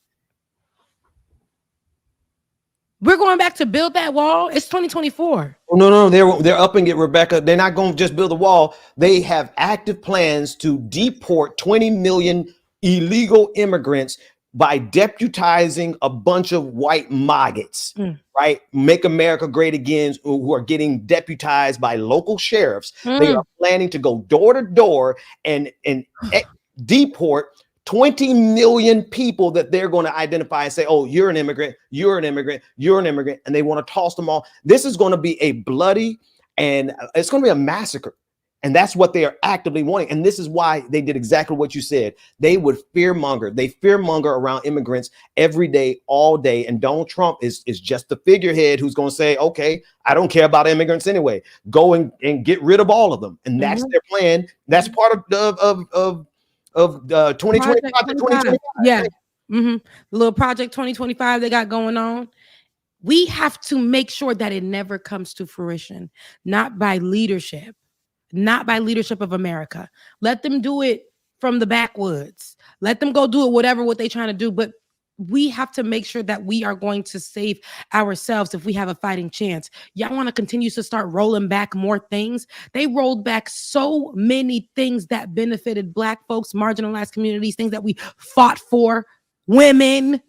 We're going back to build that wall. It's 2024. Oh, no, they're upping it, Rebecca. They're not going to just build a wall. They have active plans to deport 20 million illegal immigrants by deputizing a bunch of white maggots, right? Make America Great Again, who are getting deputized by local sheriffs. They are planning to go door to door and deport 20 million people that they're going to identify and say, oh, you're an immigrant, you're an immigrant, you're an immigrant. And they want to toss them all. This is going to be a bloody and it's going to be a massacre. And that's what they are actively wanting. And this is why they did exactly what you said. They would fearmonger. They fearmonger around immigrants every day, all day. And Donald Trump is just the figurehead who's going to say, okay, I don't care about immigrants anyway. Go and get rid of all of them. And that's their plan. That's part of 2025 to 2025. Yeah. The little Project 2025 they got going on. We have to make sure that it never comes to fruition, not by leadership of America. Let them do it from the backwoods. Let them go do it, what they're trying to do. But we have to make sure that we are going to save ourselves if we have a fighting chance. Y'all want to continue to start rolling back more things? They rolled back so many things that benefited Black folks, marginalized communities, things that we fought for, women,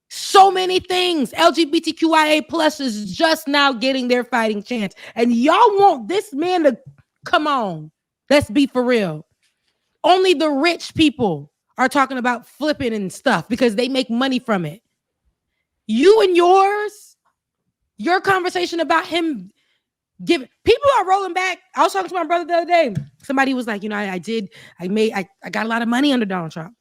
so many things. LGBTQIA plus is just now getting their fighting chance. And y'all want this man to come on. Let's be for real. Only the rich people are talking about flipping and stuff because they make money from it. You and your conversation about him giving, people are rolling back. I was talking to my brother the other day. Somebody was like, I got a lot of money under Donald Trump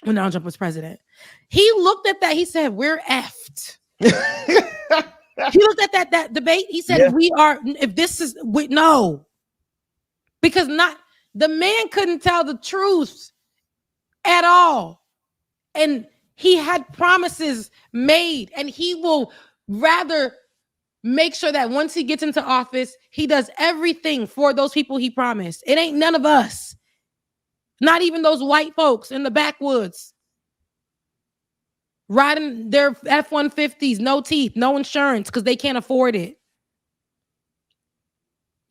when Donald Trump was president. He looked at that. He said, we're effed. He looked at that debate. He said, we are, if this is, no. Because the man couldn't tell the truth at all. And he had promises made, and he will rather make sure that once he gets into office, he does everything for those people he promised. It ain't none of us. Not even those white folks in the backwoods riding their F-150s, no teeth, no insurance, because they can't afford it.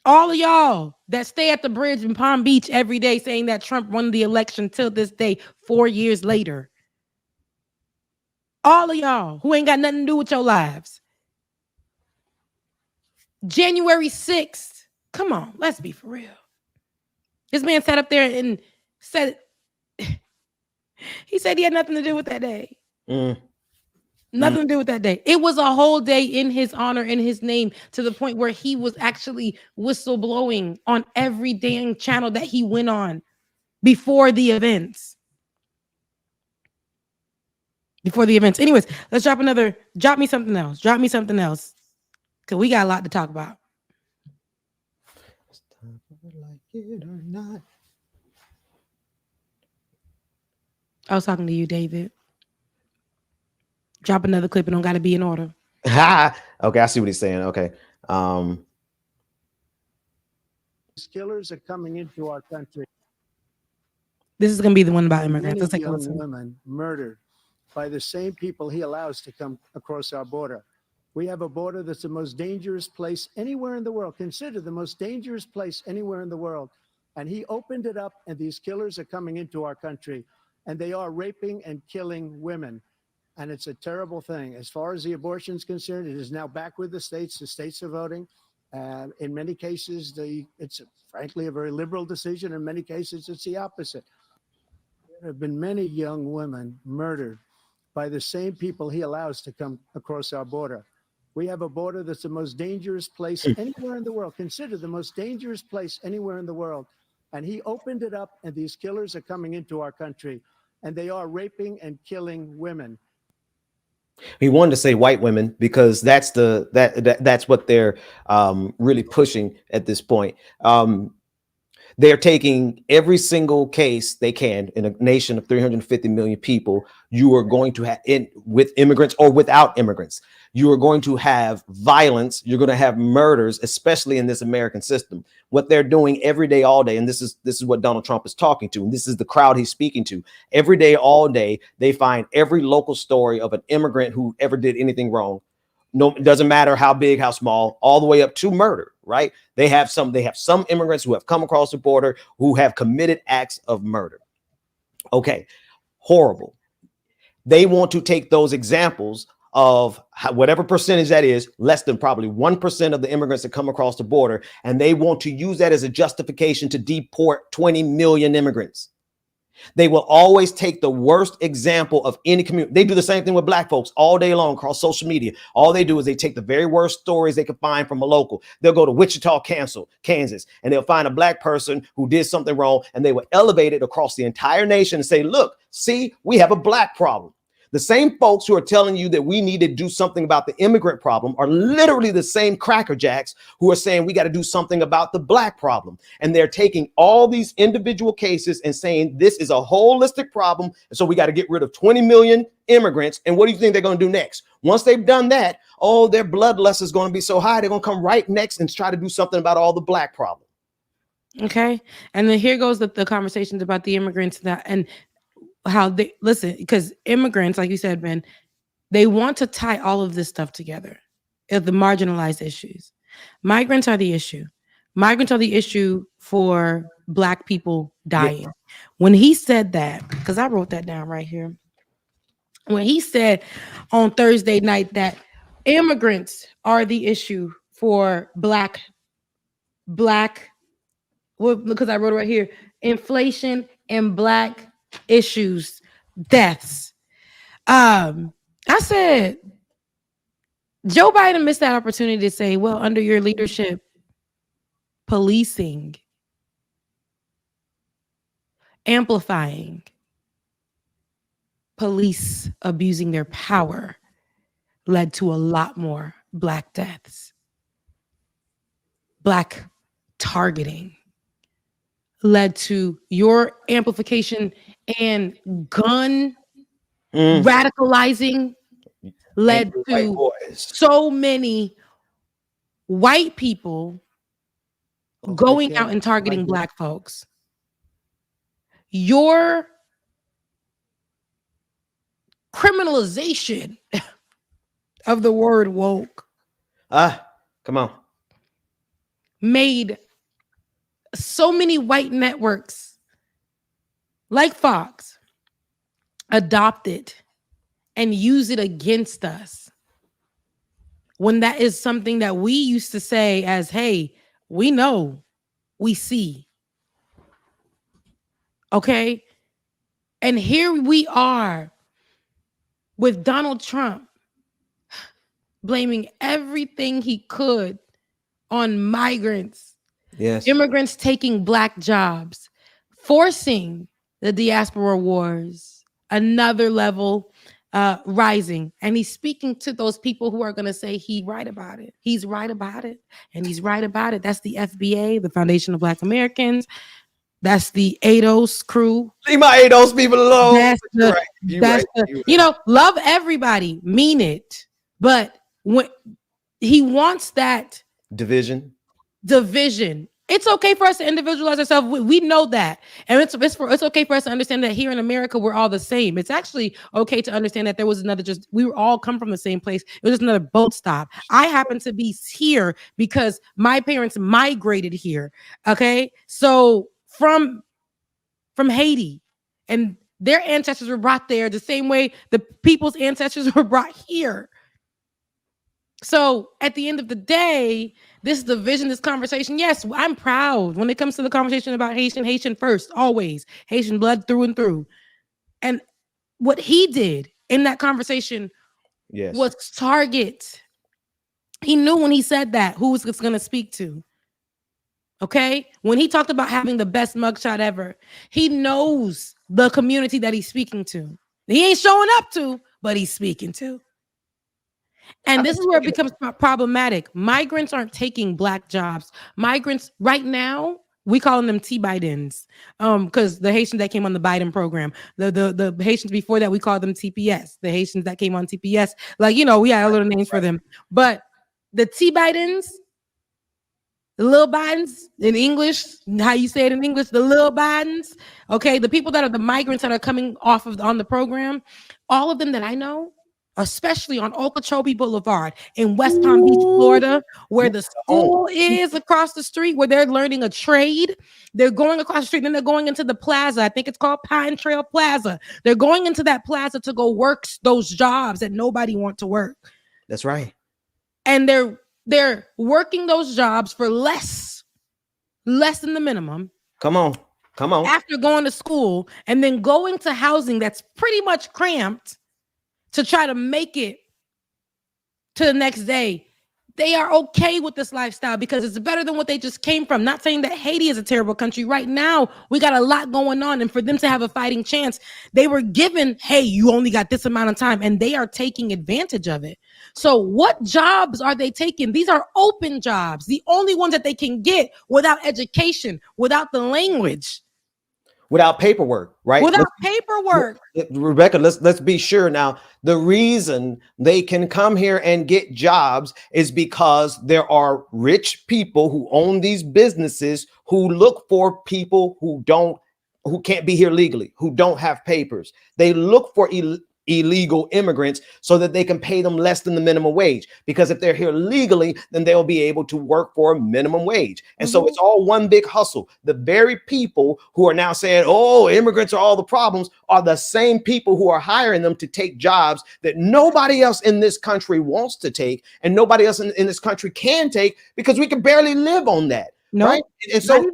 All of y'all that stay at the bridge in Palm Beach every day saying that Trump won the election till this day, 4 years later. All of y'all who ain't got nothing to do with your lives. January 6th. Come on, let's be for real. This man sat up there and said, he said he had nothing to do with that day. Nothing to do with that day. It was a whole day in his honor, in his name, to the point where he was actually whistleblowing on every damn channel that he went on before the events. Anyways, let's drop me something else. Because we got a lot to talk about. Like it or not. I was talking to you, David. Drop another clip. It don't got to be in order. Okay, I see what he's saying. Okay. Killers are coming into our country. This is going to be the one about immigrants. Let's take a Young listen. women murdered by the same people he allows to come across our border. We have a border that's the most dangerous place anywhere in the world, considered the most dangerous place anywhere in the world. And he opened it up, and these killers are coming into our country, and they are raping and killing women. And it's a terrible thing. As far as the abortion is concerned, it is now back with the states. The states are voting. In many cases, it's frankly a very liberal decision. In many cases, it's the opposite. There have been many young women murdered by the same people he allows to come across our border. We have a border that's the most dangerous place anywhere in the world, considered the most dangerous place anywhere in the world. And he opened it up, and these killers are coming into our country, and they are raping and killing women. He wanted to say white women because that's that's what they're really pushing at this point. They're taking every single case they can in a nation of 350 million people. You are going to have with immigrants or without immigrants. You are going to have violence. You're going to have murders, especially in this American system. What they're doing every day, all day, and this is what Donald Trump is talking to, and this is the crowd he's speaking to. Every day, all day, they find every local story of an immigrant who ever did anything wrong. No, it doesn't matter how big, how small, all the way up to murder, right? They have some immigrants who have come across the border who have committed acts of murder. Okay, horrible. They want to take those examples of whatever percentage that is, less than probably 1% of the immigrants that come across the border, and they want to use that as a justification to deport 20 million immigrants. They will always take the worst example of any community. They do the same thing with black folks all day long across social media. All they do is they take the very worst stories they can find from a local. They'll go to Wichita, Kansas, and they'll find a black person who did something wrong, and they will elevate it across the entire nation and say, look, see, we have a black problem. The same folks who are telling you that we need to do something about the immigrant problem are literally the same crackerjacks who are saying we got to do something about the black problem. And they're taking all these individual cases and saying this is a holistic problem. And so we got to get rid of 20 million immigrants. And what do you think they're going to do next? Once they've done that, oh, their bloodlust is going to be so high. They're going to come right next and try to do something about all the black problem. Okay. And then here goes the conversations about the immigrants and how they listen, because immigrants, like you said, Ben, they want to tie all of this stuff together. The marginalized issues. Migrants are the issue. Migrants are the issue for black people dying. Yeah. When he said that, because I wrote that down right here. When he said on Thursday night that immigrants are the issue for black, well, because I wrote it right here, inflation and black issues, deaths. I said Joe Biden missed that opportunity to say, well, under your leadership, policing, amplifying, police abusing their power led to a lot more black deaths. Black targeting led to your amplification and gun radicalizing led to so many white people going out and targeting black folks. Your criminalization of the word woke come on, made so many white networks like Fox adopt it and use it against us, when that is something that we used to say as, hey, we know, we see. Okay? And here we are with Donald Trump blaming everything he could on migrants. Yes. Immigrants taking black jobs, forcing the diaspora wars, another level rising. And he's speaking to those people who are going to say he's right about it. He's right about it. And he's right about it. That's the FBA, the Foundation of Black Americans. That's the ADOS crew. Leave my ADOS people alone. That's you know, love everybody, mean it. But when he wants that division, it's okay for us to individualize ourselves. We know that. And it's okay for us to understand that here in America, we're all the same. It's actually okay to understand that there was we were all come from the same place. It was just another boat stop. I happen to be here because my parents migrated here. Okay. So from Haiti, and their ancestors were brought there the same way the people's ancestors were brought here. So at the end of the day, this division, this conversation, yes, I'm proud when it comes to the conversation about Haitian first, always. Haitian blood through and through. And what he did in that conversation was target. He knew when he said that who was going to speak to. Okay? When he talked about having the best mugshot ever, he knows the community that he's speaking to. He ain't showing up to, but he's speaking to. And this is where it becomes problematic. Migrants aren't taking black jobs. Migrants right now, We calling them T-Bidens, because the Haitians that came on the Biden program, the Haitians before that, we called them TPS. The Haitians that came on TPS, like, you know, we had little names for them. But the T-Bidens, the little Bidens in English, how you say it in English, the little Bidens, okay, the people that are the migrants that are coming off of on the program, all of them that I know, especially on Okeechobee Boulevard in West Palm Beach, Florida, where the school is across the street, where they're learning a trade. They're going across the street, then they're going into the plaza. I think it's called Pine Trail Plaza. They're going into that plaza to go work those jobs that nobody wants to work. That's right. And they're working those jobs for less than the minimum. Come on. After going to school and then going to housing that's pretty much cramped to try to make it to the next day. They are okay with this lifestyle because it's better than what they just came from. Not saying that Haiti is a terrible country. Right now, we got a lot going on. And for them to have a fighting chance, they were given, hey, you only got this amount of time. And they are taking advantage of it. So what jobs are they taking? These are open jobs. The only ones that they can get without education, without the language. Without paperwork, right? Without paperwork. Rebecca, let's be sure now. The reason they can come here and get jobs is because there are rich people who own these businesses who look for people who can't be here legally, who don't have papers. They look for illegal immigrants so that they can pay them less than the minimum wage, because if they're here legally, then they'll be able to work for a minimum wage. And so it's all one big hustle. The very people who are now saying, oh, immigrants are all the problems, are the same people who are hiring them to take jobs that nobody else in this country wants to take, and nobody else in this country can take, because we can barely live on that. No, right. And so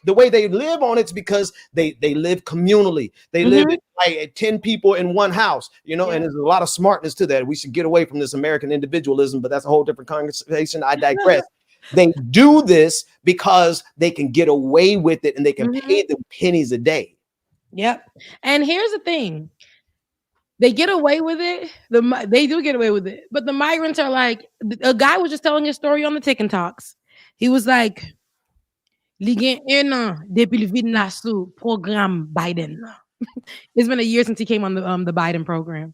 the way they live on it's because they live communally. They live like 10 people in one house, you know, and there's a lot of smartness to that. We should get away from this American individualism, but that's a whole different conversation. I digress. They do this because they can get away with it and they can pay them pennies a day. Yep. And here's the thing. They get away with it. They do get away with it. But the migrants are like, a guy was just telling his story on the Tick and Talks. He was like, Ligue 1 an depuis le vide la sous programme Biden. It's been a year since he came on the Biden program.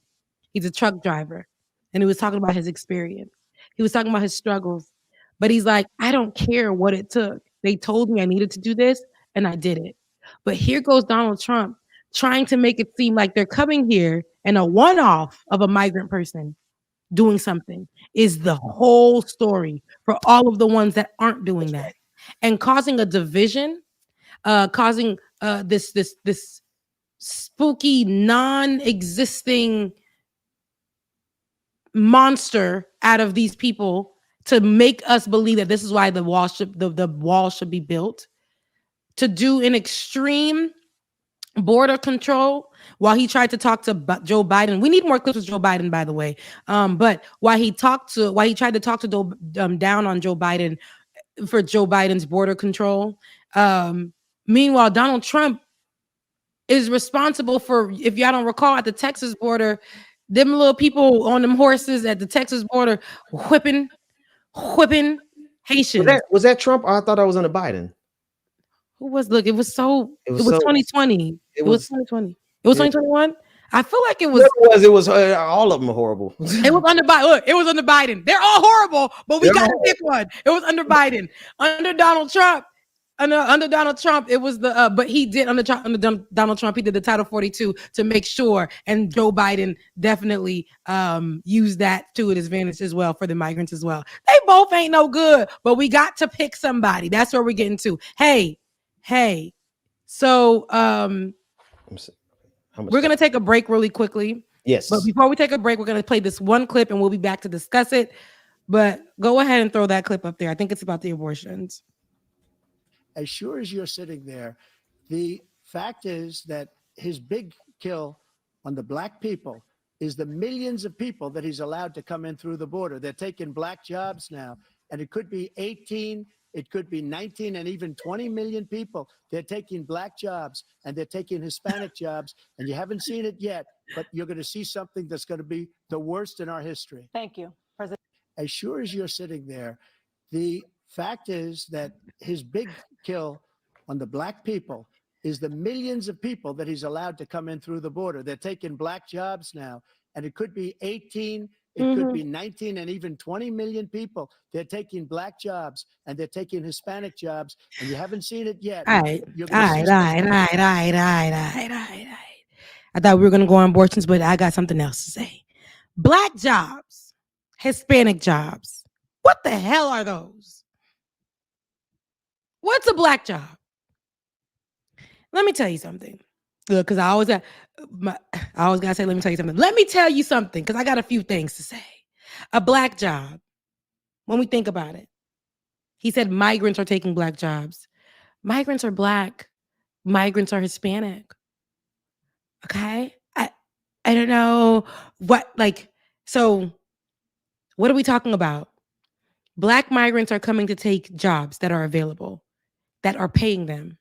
He's a truck driver, and he was talking about his experience. He was talking about his struggles, but he's like, I don't care what it took. They told me I needed to do this, and I did it. But here goes Donald Trump trying to make it seem like they're coming here and a one-off of a migrant person doing something is the whole story for all of the ones that aren't doing that. And causing a division, causing this spooky, non-existing monster out of these people to make us believe that this is why the wall should be built, to do an extreme border control while he tried to talk to Joe Biden. We need more clips with Joe Biden, by the way. But while he tried to talk to down on Joe Biden for Joe Biden's border control. Meanwhile, Donald Trump is responsible for, if y'all don't recall, at the Texas border, them little people on them horses at the Texas border whipping Haitians. Was that Trump? Or I thought I was under Biden. Who was? Look, it was 2020. It was 2020. It was 2021. I feel like it was. It was all of them are horrible. It was under Biden. Look, it was under Biden. They're all horrible, but we got to pick one. It was under Biden. Under Donald Trump. Under Donald Trump, it was the. But he did under Donald Trump. He did the Title 42 to make sure, and Joe Biden definitely used that to his advantage as well for the migrants as well. They both ain't no good, but we got to pick somebody. That's where we're getting to. Hey. So we're going to take a break really quickly. Yes. But before we take a break, we're going to play this one clip and we'll be back to discuss it. But go ahead and throw that clip up there. I think it's about the abortions. As sure as you're sitting there, the fact is that his big kill on the black people is the millions of people that he's allowed to come in through the border. They're taking black jobs now, and it could be 18, it could be 19 and even 20 million people. They're taking black jobs and they're taking Hispanic jobs, and you haven't seen it yet, but you're going to see something that's going to be the worst in our history. Thank you, President. As sure as you're sitting there, the fact is that his big kill on the black people is the millions of people that he's allowed to come in through the border. They're taking black jobs now, and it could be 18, it could be 19, and even 20 million people. They're taking black jobs, and they're taking Hispanic jobs, and you haven't seen it yet. All right. You're All gonna right. see All right. All right. All right. All right. All right. All right. I thought we were going to go on abortions, but I got something else to say. Black jobs, Hispanic jobs. What the hell are those? What's a black job? Let me tell you something. Look, because I always gotta say, let me tell you something. Let me tell you something, because I got a few things to say. A black job, when we think about it, he said migrants are taking black jobs. Migrants are black. Migrants are Hispanic. Okay? I don't know what, so what are we talking about? Black migrants are coming to take jobs that are available, that are paying them.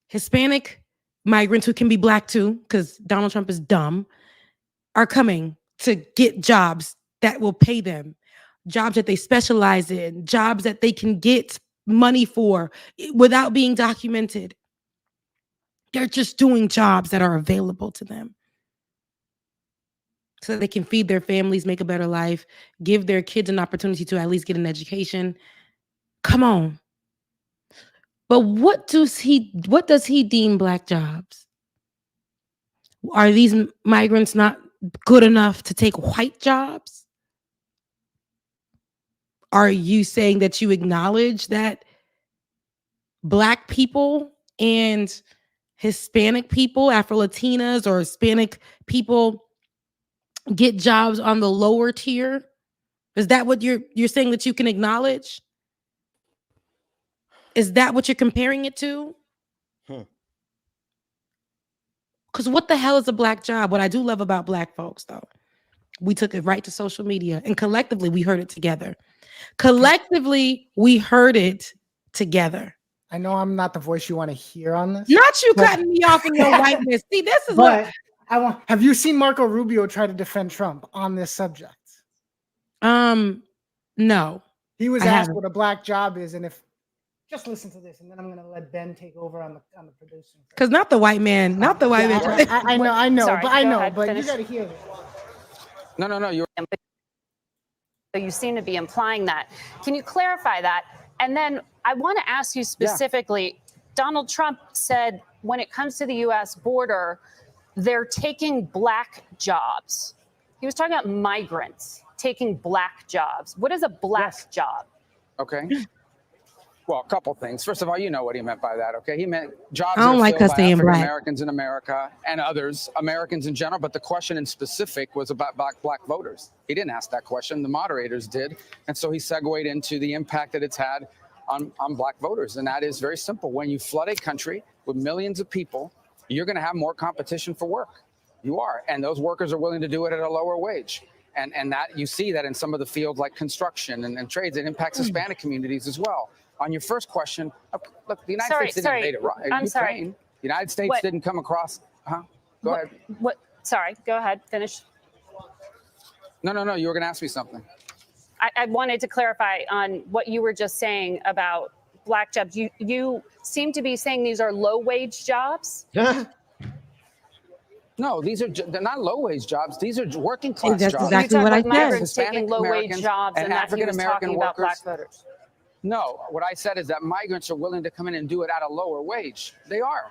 Hispanic migrants who can be black too, because Donald Trump is dumb, are coming to get jobs that will pay them, jobs that they specialize in, jobs that they can get money for without being documented. They're just doing jobs that are available to them so that they can feed their families, make a better life, give their kids an opportunity to at least get an education. Come on. But what does he deem black jobs? Are these migrants not good enough to take white jobs? Are you saying that you acknowledge that black people and Hispanic people, Afro-Latinas or Hispanic people get jobs on the lower tier? Is that what you're saying that you can acknowledge? Is that what you're comparing it to? Because what the hell is a black job? What I do love about black folks, though, we took it right to social media, and collectively we heard it together. Collectively, we heard it together. I know I'm not the voice you want to hear on this. Not you cutting me off in your whiteness. See, this is what I want. Have you seen Marco Rubio try to defend Trump on this subject? No. He was asked what a black job is, and if just listen to this, and then I'm going to let Ben take over on the producing. Because not the white man. I know, Sorry, but you got to hear this. No. You seem to be implying that. Can you clarify that? And then I want to ask you specifically, Donald Trump said when it comes to the U.S. border, they're taking black jobs. He was talking about migrants taking black jobs. What is a black job? Okay. Well, a couple things. First of all, you know what he meant by that, okay? He meant jobs I don't like us saying black. Americans in America and others, Americans in general, but the question in specific was about black voters. He didn't ask that question. The moderators did. And so he segued into the impact that it's had on black voters. And that is very simple. When you flood a country with millions of people, you're going to have more competition for work. You are. And those workers are willing to do it at a lower wage. And that you see that in some of the fields like construction and trades. It impacts Hispanic communities as well. On your first question, look, the United States didn't invade Ukraine. Sorry. The United States didn't come across. Go ahead. Sorry, go ahead. Finish. No. You were going to ask me something. I wanted to clarify on what you were just saying about black jobs. You seem to be saying these are low-wage jobs. No, they're not low-wage jobs. These are working class that's jobs. exactly what I said. Migrants taking low-wage jobs, and that he was talking about black voters. No, what I said is that migrants are willing to come in and do it at a lower wage. They are.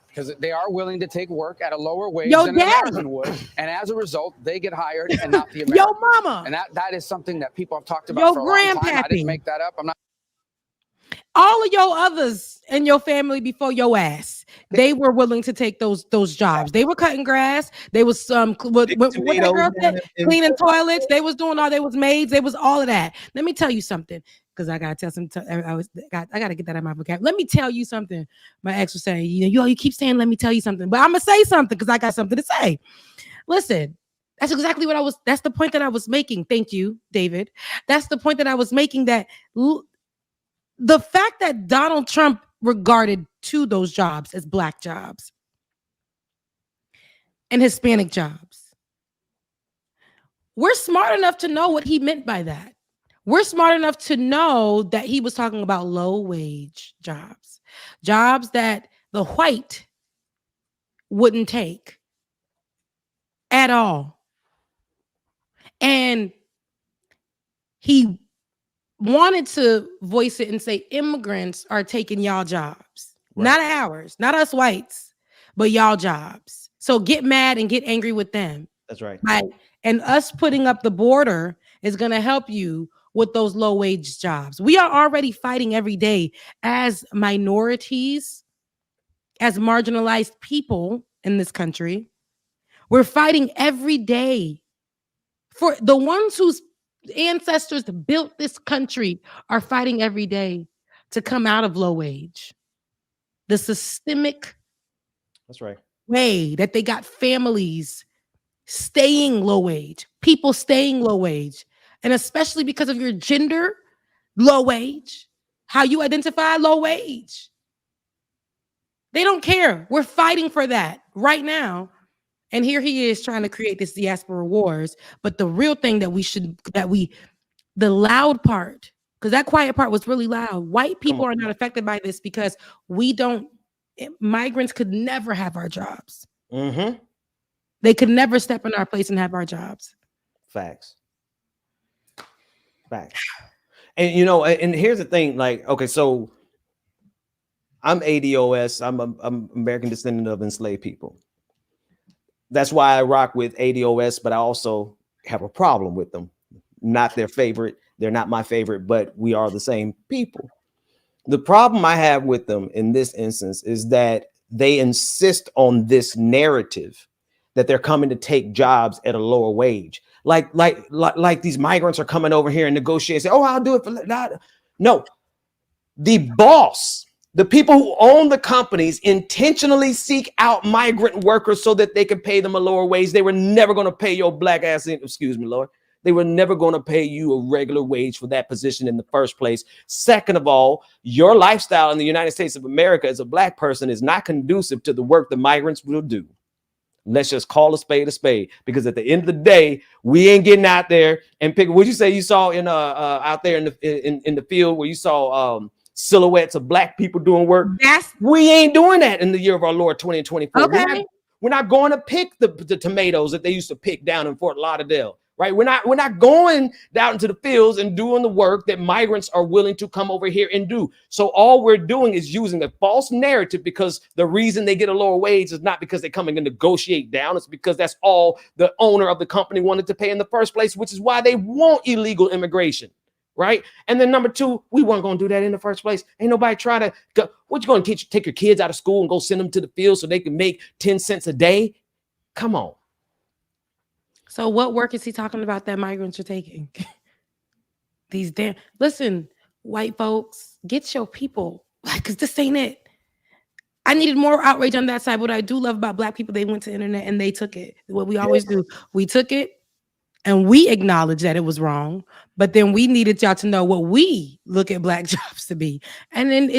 Because they are willing to take work at a lower wage than an American would. And as a result, they get hired and not the American. Yo, mama. And that is something that people have talked about for a long time. I didn't make that up. I'm not. All of your others in your family before your ass, they were willing to take those jobs. They were cutting grass. They was what that girl said, cleaning toilets. They was doing all. They was maids. They was all of that. Let me tell you something, because I gotta tell some. I gotta get that out of my vocabulary. Let me tell you something. My ex was saying, you keep saying, "Let me tell you something," but I'm gonna say something because I got something to say. Listen. That's exactly what that's the point that I was making. Thank you, David. That's the point that I was making, that the fact that Donald Trump regarded those jobs as black jobs and Hispanic jobs, we're smart enough to know what he meant by that. We're smart enough to know that he was talking about low wage jobs, jobs that the white wouldn't take at all. And he wanted to voice it and say immigrants are taking y'all jobs, not ours, not us whites, but y'all jobs. So get mad and get angry with them. That's right. Right. And us putting up the border is going to help you with those low wage jobs. We are already fighting every day as minorities, as marginalized people in this country. We're fighting every day for the ones whose ancestors built this country are fighting every day to come out of low wage. The systemic That's right. way that they got families staying low wage, people staying low wage, and especially because of your gender, low wage, how you identify, low wage. They don't care. We're fighting for that right now. And here he is trying to create this diaspora wars. But the real thing the loud part, because that quiet part was really loud. White people are not affected by this because migrants could never have our jobs. Mm-hmm. They could never step in our place and have our jobs. Facts. And you know, and here's the thing, like, okay, so I'm ADOS, I'm American descendant of enslaved people. That's why I rock with ADOS, but I also have a problem with them. Not their favorite, they're not my favorite, but we are the same people. The problem I have with them in this instance is that they insist on this narrative that they're coming to take jobs at a lower wage. Like these migrants are coming over here and negotiate and say, oh, I'll do it for that. No, the boss, the people who own the companies intentionally seek out migrant workers so that they can pay them a lower wage. They were never going to pay your black ass, excuse me, Lord. They were never going to pay you a regular wage for that position in the first place. Second of all, your lifestyle in the United States of America as a black person is not conducive to the work the migrants will do. Let's just call a spade, because at the end of the day, we ain't getting out there and pick. What'd you say you saw in out there in the field where you saw silhouettes of black people doing work? We ain't doing that in the year of our Lord 2024. Okay. We're not going to pick the tomatoes that they used to pick down in Fort Lauderdale. Right, we're not going down into the fields and doing the work that migrants are willing to come over here and do. So all we're doing is using a false narrative, because the reason they get a lower wage is not because they're coming to negotiate down. It's because that's all the owner of the company wanted to pay in the first place, which is why they want illegal immigration. Right. And then number two, we weren't going to do that in the first place. Ain't nobody try to go. What you going to take your kids out of school and go send them to the field so they can make 10 cents a day? Come on. So what work is he talking about that migrants are taking? These damn, listen, white folks, get your people, because this ain't it. I needed more outrage on that side. What I do love about black people, they went to the internet and they took it. What we always do, we took it and we acknowledge that it was wrong, but then we needed y'all to know what we look at black jobs to be. And then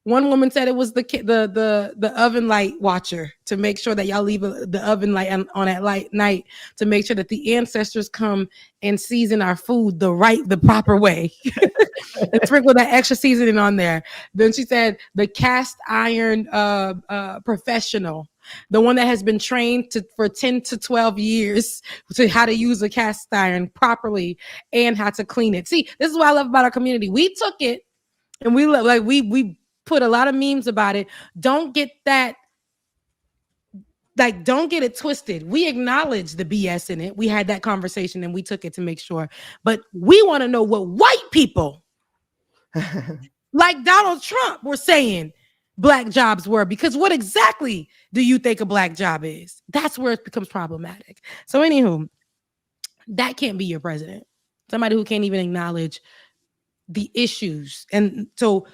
one woman said it was the oven light watcher, to make sure that y'all leave the oven light on at night, to make sure that the ancestors come and season our food the proper way. And sprinkle that extra seasoning on there. Then she said the cast iron professional, the one that has been trained for 10 to 12 years to how to use a cast iron properly and how to clean it. See, this is what I love about our community. We took it and we put a lot of memes about it. Don't get it twisted. We acknowledge the BS in it. We had that conversation and we took it to make sure. But we want to know what white people like Donald Trump were saying black jobs were, because what exactly do you think a black job is? That's where it becomes problematic. So anywho, that can't be your president. Somebody who can't even acknowledge the issues. And so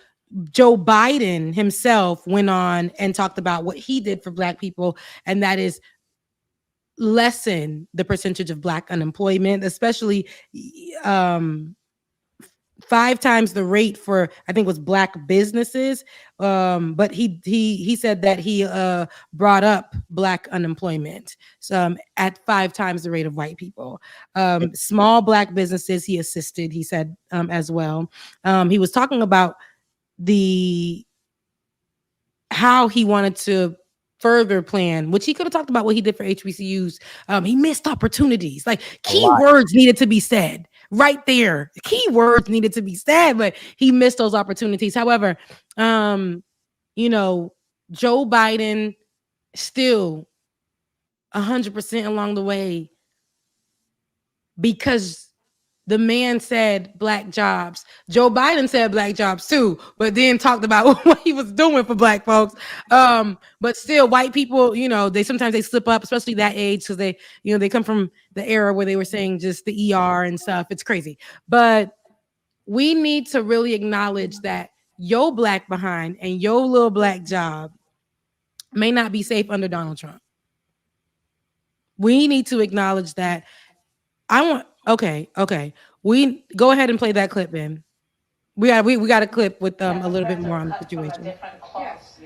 Joe Biden himself went on and talked about what he did for black people, and that is lessen the percentage of black unemployment, especially 5 times the rate for, I think it was black businesses. But he said that he brought up black unemployment at 5 times the rate of white people. Small black businesses he assisted, he said, as well. He was talking about how he wanted to further plan, which he could have talked about what he did for HBCUs. He missed opportunities. Like key words needed to be said right there. Key words needed to be said, but he missed those opportunities. However, you know, Joe Biden still 100% along the way, because the man said black jobs. Joe Biden said black jobs too, but then talked about what he was doing for black folks. But still, white people, you know, they sometimes slip up, especially that age, because they come from the era where they were saying just the ER and stuff. It's crazy. But we need to really acknowledge that your black behind and your little black job may not be safe under Donald Trump. We need to acknowledge that. Okay. We go ahead and play that clip, Ben. We got a clip with a little bit more on the situation. Yes.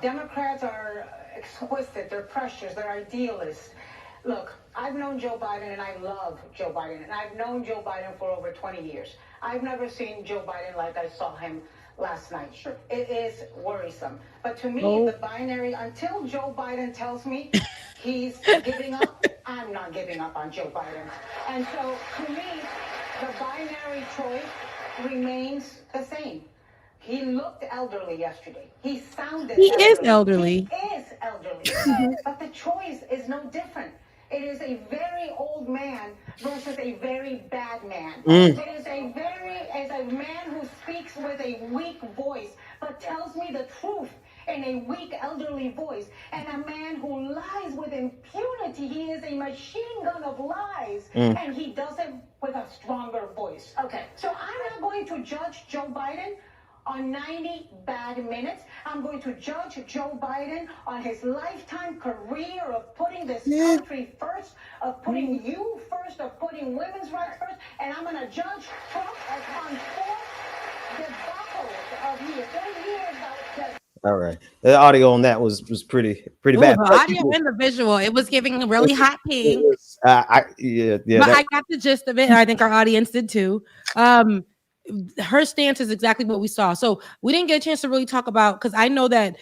Democrats are exquisite. They're precious. They're idealists. Look, I've known Joe Biden and I love Joe Biden, and I've known Joe Biden for over 20 years. I've never seen Joe Biden like I saw him last night. Sure. It is worrisome. But to me, the binary, until Joe Biden tells me he's giving up, I'm not giving up on Joe Biden. And so to me, the binary choice remains the same. He looked elderly yesterday. He sounded He is elderly. He is elderly. But the choice is no different. It is a very old man versus a very bad man. It is a man who speaks with a weak voice, but tells me the truth in a weak elderly voice, and a man who lies with impunity. He is a machine gun of lies, and he does it with a stronger voice. Okay, so I'm not going to judge Joe Biden on 90 bad minutes. I'm going to judge Joe Biden on his lifetime career of putting this country first, of putting you first, of putting women's rights first, and I'm going to judge Trump on 4 debacles of years. 4 years of All right. The audio on that was pretty bad. The audio and the visual, it was giving a really hot pink. But I got the gist of it, and I think our audience did too. Her stance is exactly what we saw. So we didn't get a chance to really talk about, because I know that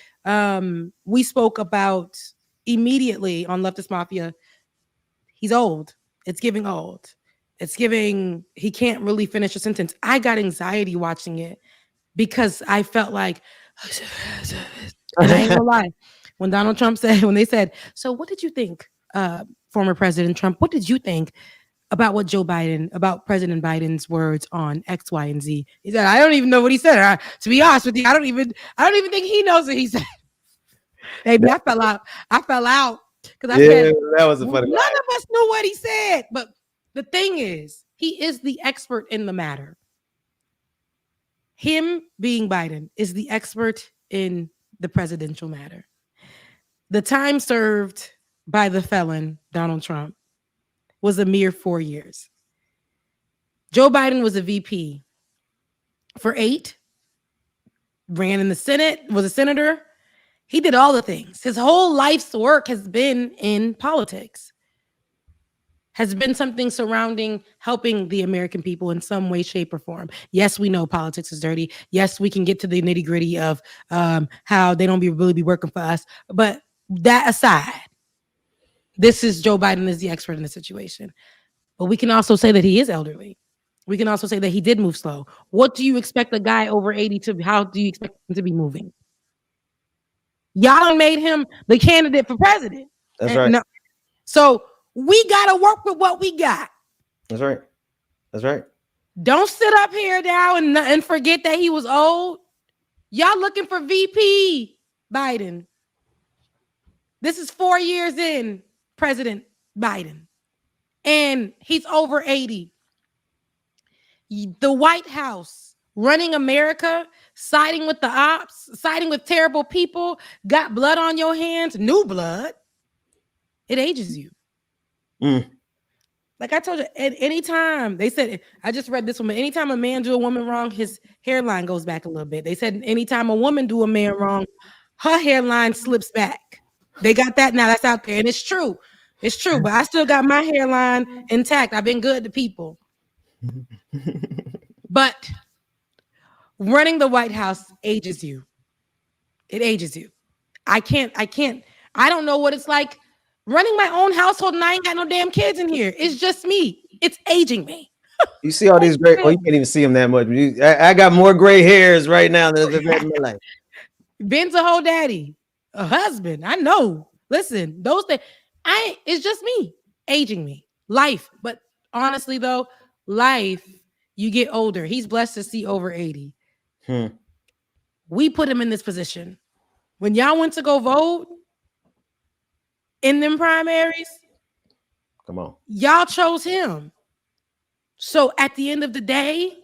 we spoke about immediately on Leftist Mafia. He's old. It's giving old. It's giving he can't really finish a sentence. I got anxiety watching it because I felt like, and I ain't gonna lie, when Donald Trump when they said, so what did you think, former President Trump, what did you think about about President Biden's words on X, Y, and Z? He said, I don't even know what he said. To be honest with you, I don't even think he knows what he said. Baby, I fell out because I said that was a funny. None of us knew what he said. But the thing is, he is the expert in the matter. Him being Biden is the expert in the presidential matter. The time served by the felon, Donald Trump, was a mere 4 years. Joe Biden was a VP for 8, ran in the Senate, was a senator. He did all the things. His whole life's work has been in politics, has been something surrounding helping the American people in some way, shape, or form. Yes, we know politics is dirty. Yes, we can get to the nitty gritty of how they don't really be working for us. But that aside, this is Joe Biden is the expert in the situation. But we can also say that he is elderly. We can also say that he did move slow. What do you expect a guy over 80 to, how do you expect him to be moving? Y'all made him the candidate for president. That's right. No. So we got to work with what we got. That's right. That's right. Don't sit up here now and forget that he was old. Y'all looking for VP Biden. This is 4 years in, President Biden. And he's over 80. The White House running America, siding with the ops, siding with terrible people, got blood on your hands, new blood. It ages you. Like I told you, at any time they said, I just read this one, but anytime a man do a woman wrong, his hairline goes back a little bit. They said anytime a woman do a man wrong, her hairline slips back. They got that now. That's out there, and it's true. It's true. But I still got my hairline intact. I've been good to people. But running the White House ages you. It ages you. I don't know what it's like running my own household and I ain't got no damn kids in here. It's just me. It's aging me. You see all these gray, you can't even see them that much. I got more gray hairs right now than I've ever had in my life. Ben's a whole daddy, a husband. I know. Listen, those things, it's just me, aging me. Life. But honestly, though, life, you get older. He's blessed to see over 80. We put him in this position. When y'all went to go vote in them primaries, come on, y'all chose him. So at the end of the day,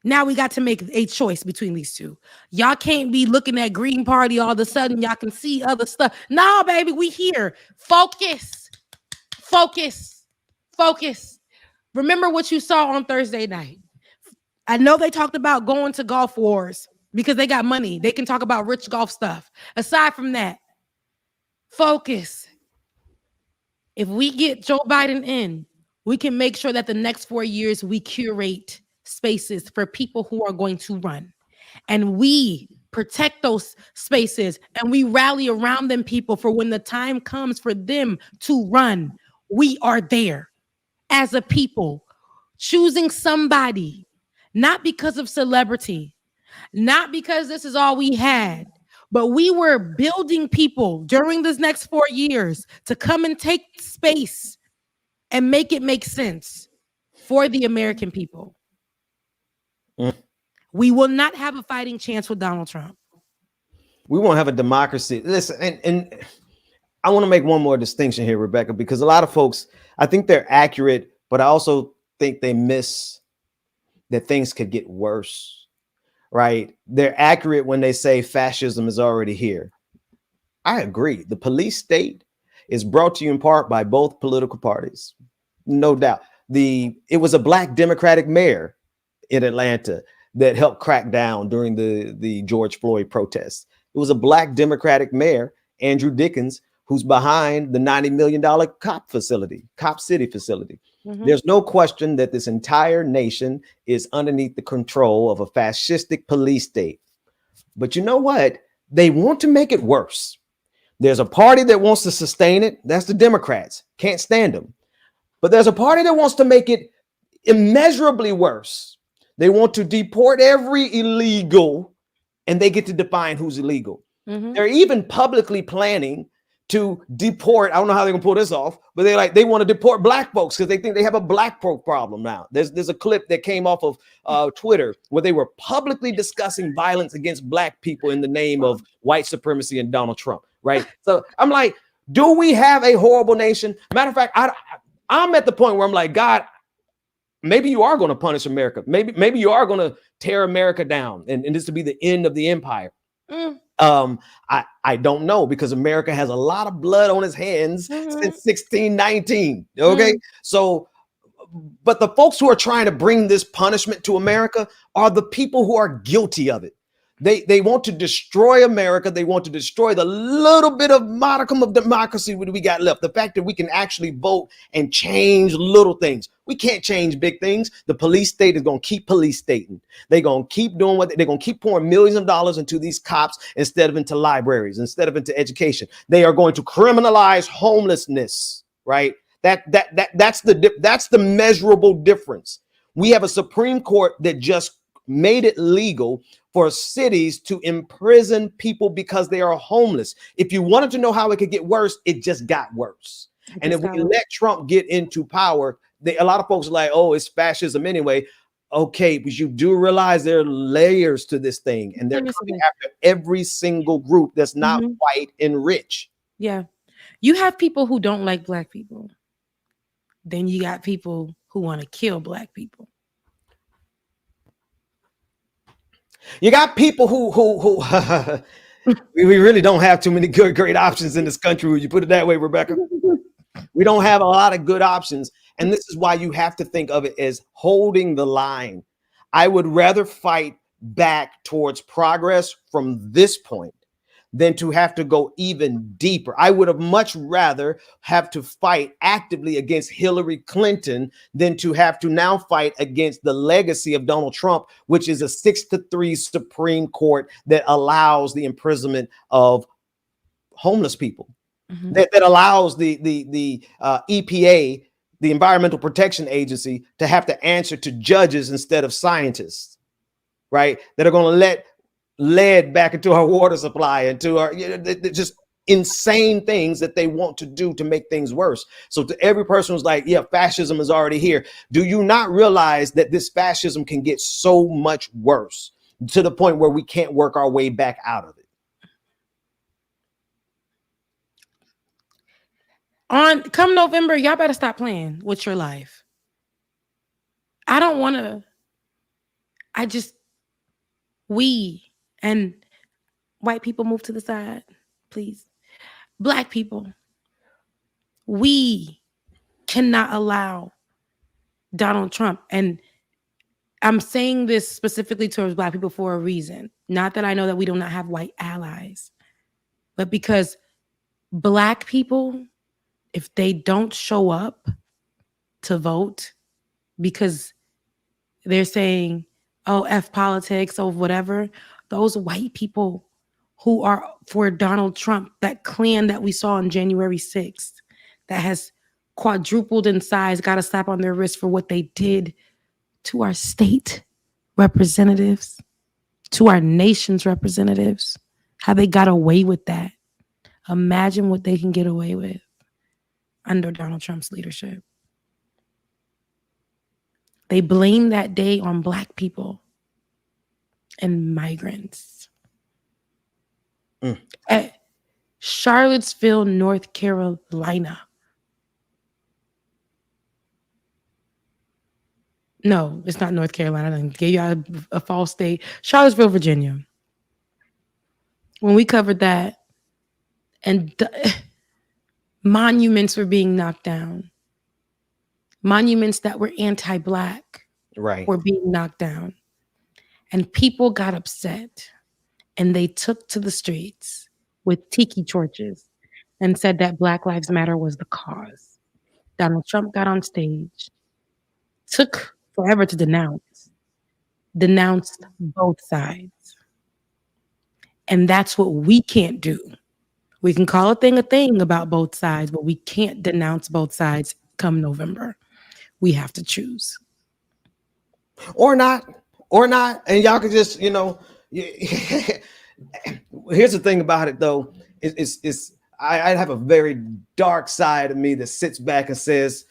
now we got to make a choice between these two. Y'all can't be looking at Green Party all of a sudden. Y'all can see other stuff. No, baby, we here. Focus. Focus. Focus. Remember what you saw on Thursday night. I know they talked about going to golf wars because they got money. They can talk about rich golf stuff. Aside from that, focus. If we get Joe Biden in, we can make sure that the next 4 years we curate spaces for people who are going to run. And we protect those spaces and we rally around them people for when the time comes for them to run. We are there as a people, choosing somebody, not because of celebrity, not because this is all we had, but we were building people during this next 4 years to come and take space and make it make sense for the American people. We will not have a fighting chance with Donald Trump. We won't have a democracy. Listen, and I want to make one more distinction here, Rebecca, because a lot of folks, I think they're accurate, but I also think they miss that things could get worse, right? They're accurate when they say fascism is already here. I agree. The police state is brought to you in part by both political parties. No doubt. It was a Black Democratic mayor in Atlanta that helped crack down during the George Floyd protests. It was a Black Democratic mayor, Andrew Dickens, who's behind the $90 million Cop City facility. There's no question that this entire nation is underneath the control of a fascistic police state. But you know what? They want to make it worse. There's a party that wants to sustain it. That's the Democrats. Can't stand them. But there's a party that wants to make it immeasurably worse. They want to deport every illegal, and they get to define who's illegal. They're even publicly planning to deport. I don't know how they're gonna pull this off, but they want to deport Black folks because they think they have a Black folk problem now. There's a clip that came off of Twitter where they were publicly discussing violence against Black people in the name of white supremacy and Donald Trump. Right. So I'm like, do we have a horrible nation? Matter of fact, I'm at the point where I'm like, God, maybe you are going to punish America. Maybe you are going to tear America down and this to be the end of the empire. I don't know, because America has a lot of blood on its hands since 1619. Okay. So, but the folks who are trying to bring this punishment to America are the people who are guilty of it. They want to destroy America. They want to destroy the little bit of modicum of democracy we got left. The fact that we can actually vote and change little things. We can't change big things. The police state is going to keep police stating. They're going to keep doing they're going to keep pouring millions of dollars into these cops instead of into libraries, instead of into education. They are going to criminalize homelessness, right? That's the measurable difference. We have a Supreme Court that just made it legal for cities to imprison people because they are homeless. If you wanted to know how it could get worse, it just got worse. And if we let Trump get into power, a lot of folks are like, oh, it's fascism anyway. Okay, but you do realize there are layers to this thing, and they're coming after every single group that's not white and rich. Yeah. You have people who don't like Black people. Then you got people who want to kill Black people. You got people who we really don't have too many great options in this country. Would you put it that way, Rebecca? We don't have a lot of good options. And this is why you have to think of it as holding the line. I would rather fight back towards progress from this point than to have to go even deeper. I would have much rather have to fight actively against Hillary Clinton than to have to now fight against the legacy of Donald Trump, which is a 6-3 Supreme Court that allows the imprisonment of homeless people, that allows the EPA, the Environmental Protection Agency, to have to answer to judges instead of scientists, right? That are going to let lead back into our water supply, into our, just insane things that they want to do to make things worse. So to every person who's like, yeah, fascism is already here, do you not realize that this fascism can get so much worse to the point where we can't work our way back out of it? Come November, y'all better stop playing with your life. I don't want to. We and white people move to the side, please. Black people, we cannot allow Donald Trump, and I'm saying this specifically towards Black people for a reason. Not that I know that we do not have white allies, but because Black people, if they don't show up to vote because they're saying, oh, F politics or whatever, those white people who are for Donald Trump, that clan that we saw on January 6th, that has quadrupled in size, got a slap on their wrist for what they did to our state representatives, to our nation's representatives, how they got away with that. Imagine what they can get away with under Donald Trump's leadership. They blame that day on Black people and migrants. At Charlottesville, North Carolina. No, it's not North Carolina. I gave you a false state. Charlottesville, Virginia. When we covered that, and monuments were being knocked down. Monuments that were anti-Black were being knocked down. And people got upset. And they took to the streets with tiki torches and said that Black Lives Matter was the cause. Donald Trump got on stage, took forever to denounced both sides. And that's what we can't do. We can call a thing about both sides, but we can't denounce both sides come November. We have to choose. Or not. And y'all can just, here's the thing about it, though. I have a very dark side of me that sits back and says,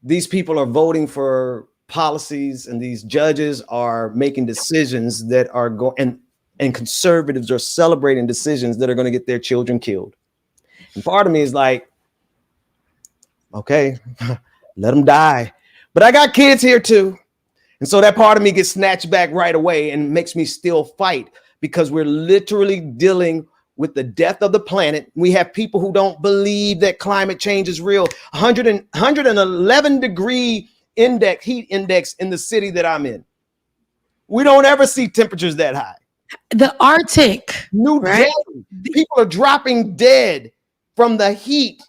these people are voting for policies and these judges are making decisions that are going, and conservatives are celebrating decisions that are going to get their children killed. And part of me is like, okay, let them die. But I got kids here too. And so that part of me gets snatched back right away and makes me still fight, because we're literally dealing with the death of the planet. We have people who don't believe that climate change is real. 111 degree heat index in the city that I'm in. We don't ever see temperatures that high. The Arctic. New Jersey, people are dropping dead from the heat.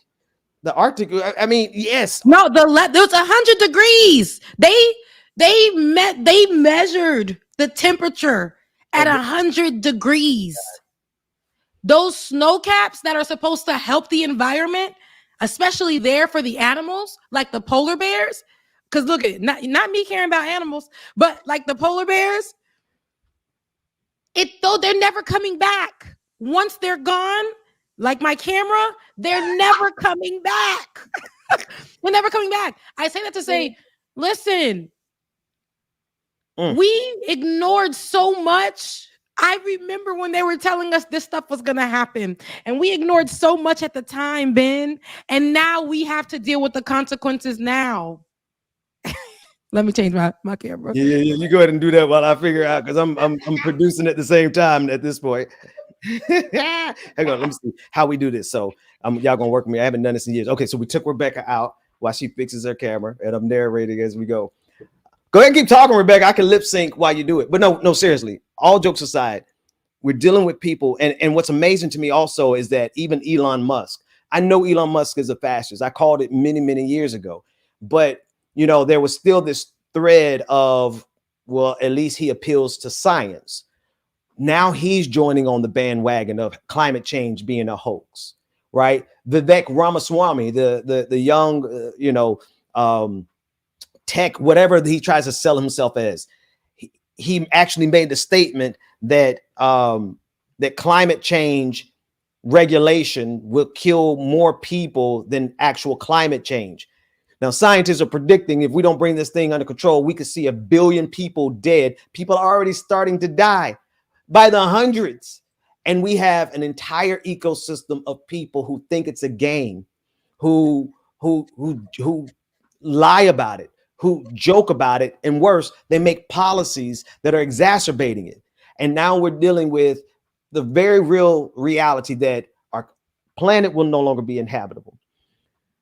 The Arctic, I mean, yes. No, there was 100 degrees. They measured the temperature at 100 degrees. Those snow caps that are supposed to help the environment, especially there for the animals, like the polar bears. Because look at it, not me caring about animals, but like the polar bears, they're never coming back. Once they're gone, like my camera, they're never coming back. They're never coming back. I say that to say, listen, we ignored so much. I remember when they were telling us this stuff was going to happen, and we ignored so much at the time, Ben, and now we have to deal with the consequences now. Let me change my camera. Yeah. You go ahead and do that while I figure out, because I'm producing at the same time at this point. Hang on, let me see how we do this. So y'all gonna work with me. I haven't done this in years. Okay, so we took Rebecca out while she fixes her camera, and I'm narrating as we go. Go ahead and keep talking, Rebecca. I can lip sync while you do it. But no, seriously, all jokes aside, we're dealing with people. And what's amazing to me also is that even Elon Musk, I know Elon Musk is a fascist. I called it many, many years ago. But, there was still this thread of, well, at least he appeals to science. Now he's joining on the bandwagon of climate change being a hoax, right? Vivek Ramaswamy, the young, tech, whatever he tries to sell himself as, he actually made the statement that that climate change regulation will kill more people than actual climate change. Now, scientists are predicting if we don't bring this thing under control, we could see 1 billion people dead. People are already starting to die by the hundreds. And we have an entire ecosystem of people who think it's a game, who lie about it, who joke about it, and worse, they make policies that are exacerbating it. And now we're dealing with the very real reality that our planet will no longer be inhabitable.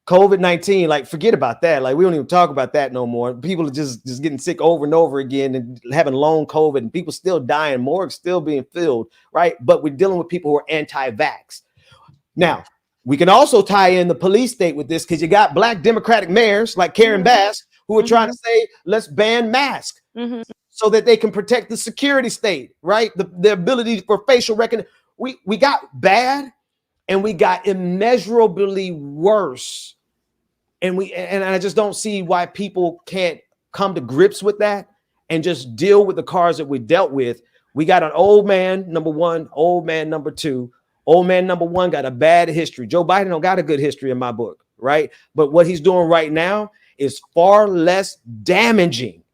COVID-19, like, forget about that. Like, we don't even talk about that no more. People are just getting sick over and over again and having long COVID, and people still dying, morgues still being filled, right? But we're dealing with people who are anti-vax. Now, we can also tie in the police state with this, because you got Black Democratic mayors like Karen Bass who are trying to say, let's ban masks so that they can protect the security state, right? The ability for facial recognition. We got bad, and we got immeasurably worse. And I just don't see why people can't come to grips with that and just deal with the cards that we dealt with. We got an old man, number one, old man, number two. Old man number one got a bad history. Joe Biden don't got a good history in my book, right? But what he's doing right now is far less damaging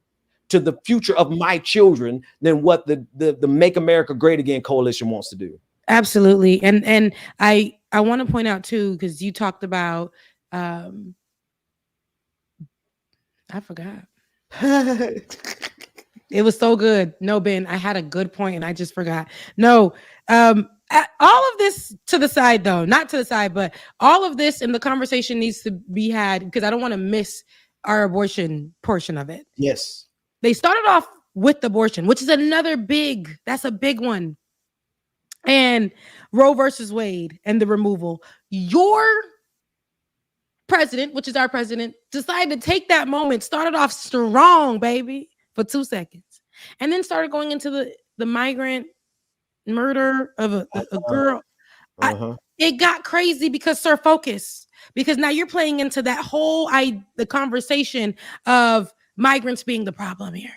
to the future of my children than what the Make America Great Again coalition wants to do. Absolutely. And I want to point out too, because you talked about I forgot. It was so good. No, Ben, I had a good point and I just forgot. No, all of this to the side, though, not to the side, but all of this in the conversation needs to be had, because I don't want to miss our abortion portion of it. Yes. They started off with abortion, which is that's a big one. And Roe versus Wade and the removal. Your president, which is our president, decided to take that moment, started off strong, baby, for 2 seconds, and then started going into the migrant murder of a girl. It got crazy because, sir, focus. Because now you're playing into that whole the conversation of migrants being the problem here.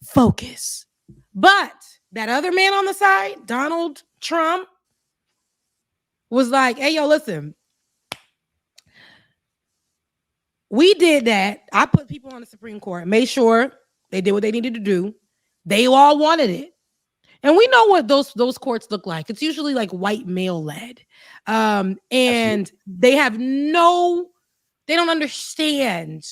Focus. But that other man on the side, Donald Trump, was like, hey, yo, listen. We did that. I put people on the Supreme Court, made sure they did what they needed to do. They all wanted it. And we know what those courts look like. It's usually like white male led. And they don't understand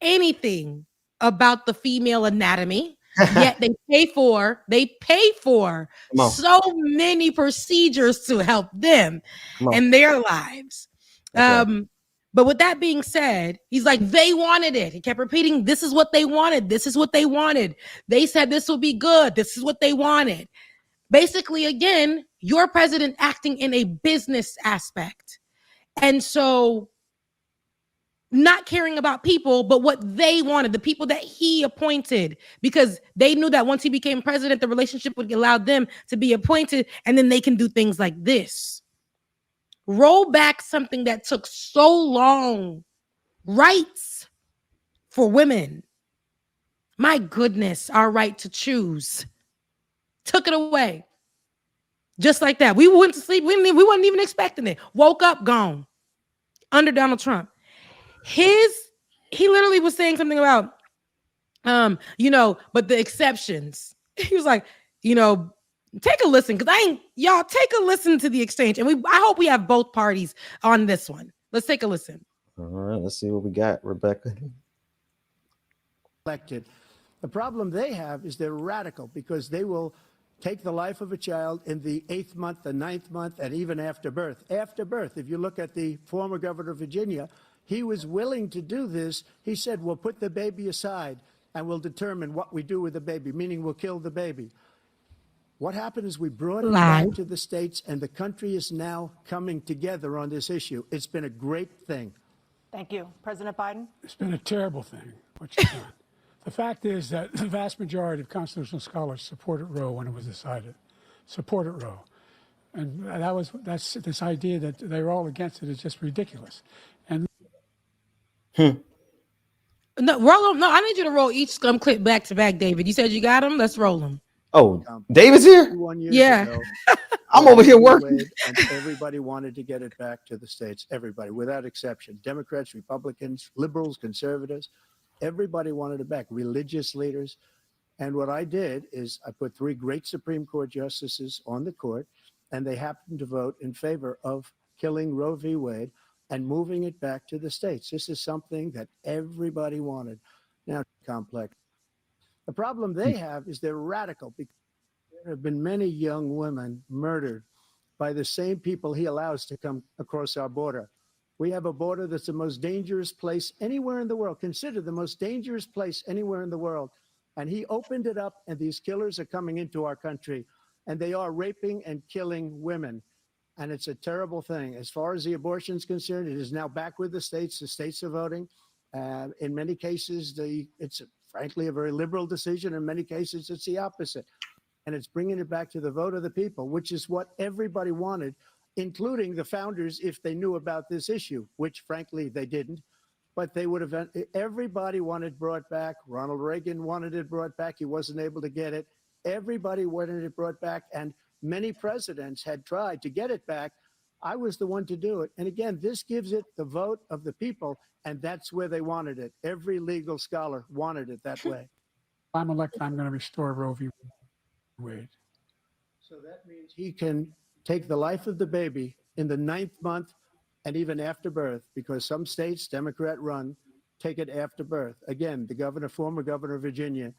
anything about the female anatomy. Yet they pay for so many procedures to help them in their lives. Okay. But with that being said, he's like, they wanted it. He kept repeating, this is what they wanted. This is what they wanted. They said this will be good. This is what they wanted. Basically, again, your president acting in a business aspect. And so not caring about people, but what they wanted, the people that he appointed, because they knew that once he became president, the relationship would allow them to be appointed, and then they can do things like this. Roll back something that took so long. Rights for women. My goodness, our right to choose. Took it away. Just like that. We went to sleep. We weren't even expecting it. Woke up, gone. Under Donald Trump. He literally was saying something about, but the exceptions. He was like, take a listen, because y'all take a listen to the exchange. And I hope we have both parties on this one. Let's take a listen. All right, let's see what we got, Rebecca. Elected. The problem they have is they're radical, because they will take the life of a child in the 8th month, the 9th month, and even after birth. After birth, if you look at the former governor of Virginia, he was willing to do this. He said, we'll put the baby aside and we'll determine what we do with the baby, meaning we'll kill the baby. What happened is we brought it back to the states, and the country is now coming together on this issue. It's been a great thing. Thank you. President Biden? It's been a terrible thing, what you've done. The fact is that the vast majority of constitutional scholars supported Roe when it was decided, supported Roe. And that's this idea that they were all against it is just ridiculous. And No, roll them. No, I need you to roll each scum clip back to back, David. You said you got them. Let's roll them. Oh, David's here? 1 years Yeah. ago, I'm over here working. and everybody wanted to get it back to the states. Everybody, without exception. Democrats, Republicans, liberals, conservatives. Everybody wanted it back. Religious leaders. And what I did is I put 3 great Supreme Court justices on the court, and they happened to vote in favor of killing Roe v. Wade and moving it back to the states. This is something that everybody wanted. Now, complex. The problem they have is they're radical, because there have been many young women murdered by the same people he allows to come across our border. We have a border that's the most dangerous place anywhere in the world, considered the most dangerous place anywhere in the world. And he opened it up, and these killers are coming into our country, and they are raping and killing women. And it's a terrible thing. As far as the abortion is concerned, it is now back with the states. The states are voting. In many cases, it's frankly a very liberal decision. In many cases, it's the opposite. And it's bringing it back to the vote of the people, which is what everybody wanted, including the founders, if they knew about this issue, which frankly they didn't. But they would have, everybody wanted brought back. Ronald Reagan wanted it brought back. He wasn't able to get it. Everybody wanted it brought back. And many presidents had tried to get it back. I was the one to do it. And again, this gives it the vote of the people. And that's where they wanted it. Every legal scholar wanted it that way. if I'm elected, I'm going to restore Roe v. Wade. So that means he can take the life of the baby in the 9th month and even after birth, because some states, Democrat run, take it after birth. Again, the former governor of Virginia,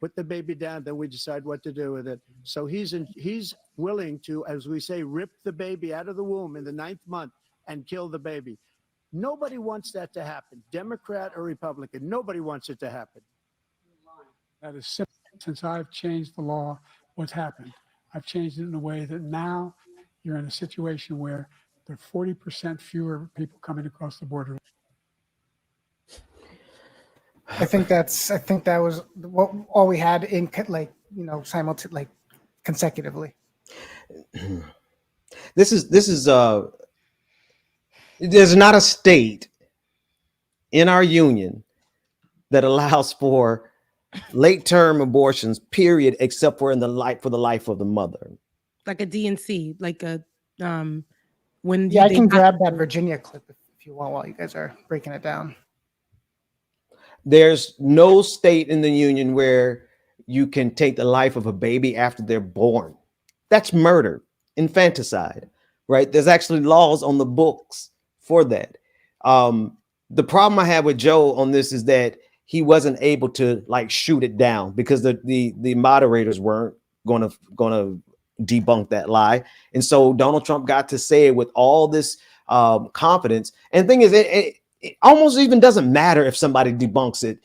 put the baby down, then we decide what to do with it. So he's willing to, as we say, rip the baby out of the womb in the 9th month and kill the baby. Nobody wants that to happen, Democrat or Republican. Nobody wants it to happen. That is simple. Since I've changed the law, what's happened? I've changed it in a way that now you're in a situation where there are 40% fewer people coming across the border. I think that was what all we had in consecutively. This is there's not a state in our union that allows for late-term abortions, period, except for for the life of the mother. Like a DNC, like a when I can grab that Virginia clip if you want while you guys are breaking it down. There's no state in the union where you can take the life of a baby after they're born. That's murder, infanticide, right? There's actually laws on the books for that. The problem I have with Joe on this is that he wasn't able to shoot it down because the moderators weren't gonna debunk that lie. And so Donald Trump got to say it with all this confidence. And the thing is, it almost even doesn't matter if somebody debunks it,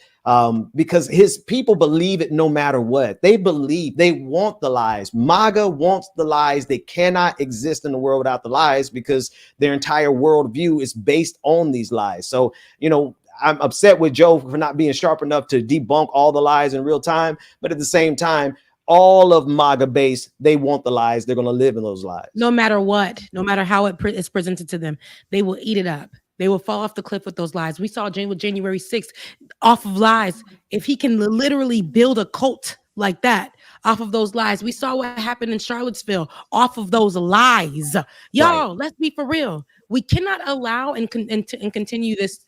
because his people believe it no matter what. They want the lies. MAGA wants the lies. They cannot exist in the world without the lies because their entire worldview is based on these lies. So, I'm upset with Joe for not being sharp enough to debunk all the lies in real time. But at the same time, all of MAGA base, they want the lies. They're going to live in those lies. No matter what, no matter how it's presented to them, they will eat it up. They will fall off the cliff with those lies. We saw January 6th off of lies. If he can literally build a cult like that off of those lies, we saw what happened in Charlottesville off of those lies. Y'all, Right. Let's be for real. We cannot allow and continue this.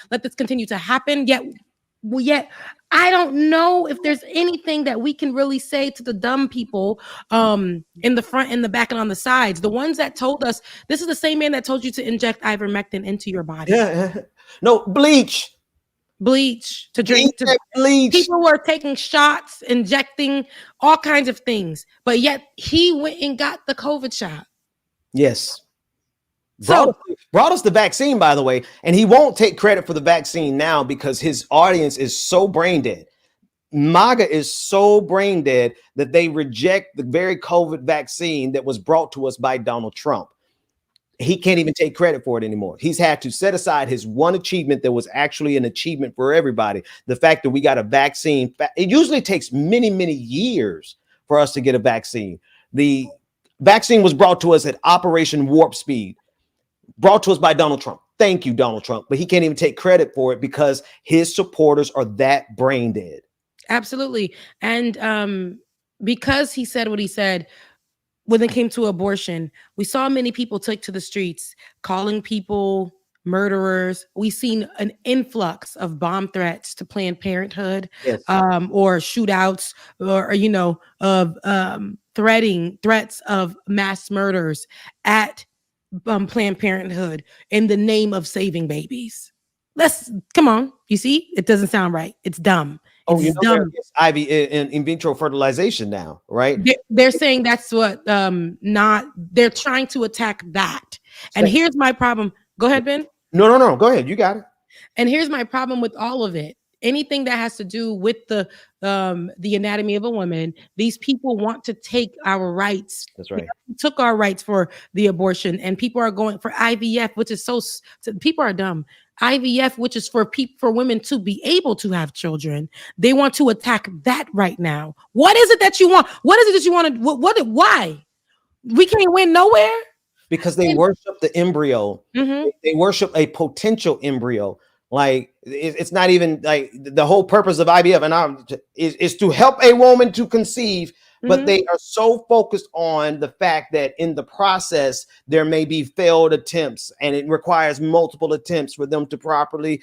Let this continue to happen. Yet I don't know if there's anything that we can really say to the dumb people in the front, in the back, and on the sides. The ones that told us, this is the same man that told you to inject ivermectin into your body. Yeah. No, bleach. bleach to drink. Bleach. People were taking shots, injecting all kinds of things, but yet he went and got the COVID shot. Yes. So Brought us the vaccine, by the way, and he won't take credit for the vaccine now because his audience is so brain dead. MAGA is so brain dead that they reject the very COVID vaccine that was brought to us by Donald Trump. He can't even take credit for it anymore. He's had to set aside his one achievement that was actually an achievement for everybody. The fact that we got a vaccine, it usually takes many, many years for us to get a vaccine. The vaccine was brought to us at Operation Warp Speed, brought to us by Donald Trump. Thank you, Donald Trump. But he can't even take credit for it because his supporters are that brain dead. Absolutely. And because he said what he said, when it came to abortion, we saw many people take to the streets, calling people murderers. We've seen an influx of bomb threats to Planned Parenthood, Yes. Or shootouts, or of threats of mass murders at Planned Parenthood in the name of saving babies. Come on. You see, it doesn't sound right. It's dumb. It's dumb. It's in vitro fertilization now, right? They're saying that's what they're trying to attack that. And here's my problem. Go ahead, Ben. No. Go ahead. You got it. And here's my problem with all of it. Anything that has to do with the anatomy of a woman, these people want to take our rights. That's right. They took our rights for the abortion, and people are going for IVF, which is people are dumb. IVF, which is for women to be able to have children. They want to attack that right now. What is it that you want? What is it that you want to? Why? We can't win nowhere. Because they worship the embryo. Mm-hmm. They worship a potential embryo. Like it's not even like the whole purpose of IVF is to help a woman to conceive, but they are so focused on the fact that in the process there may be failed attempts, and it requires multiple attempts for them to properly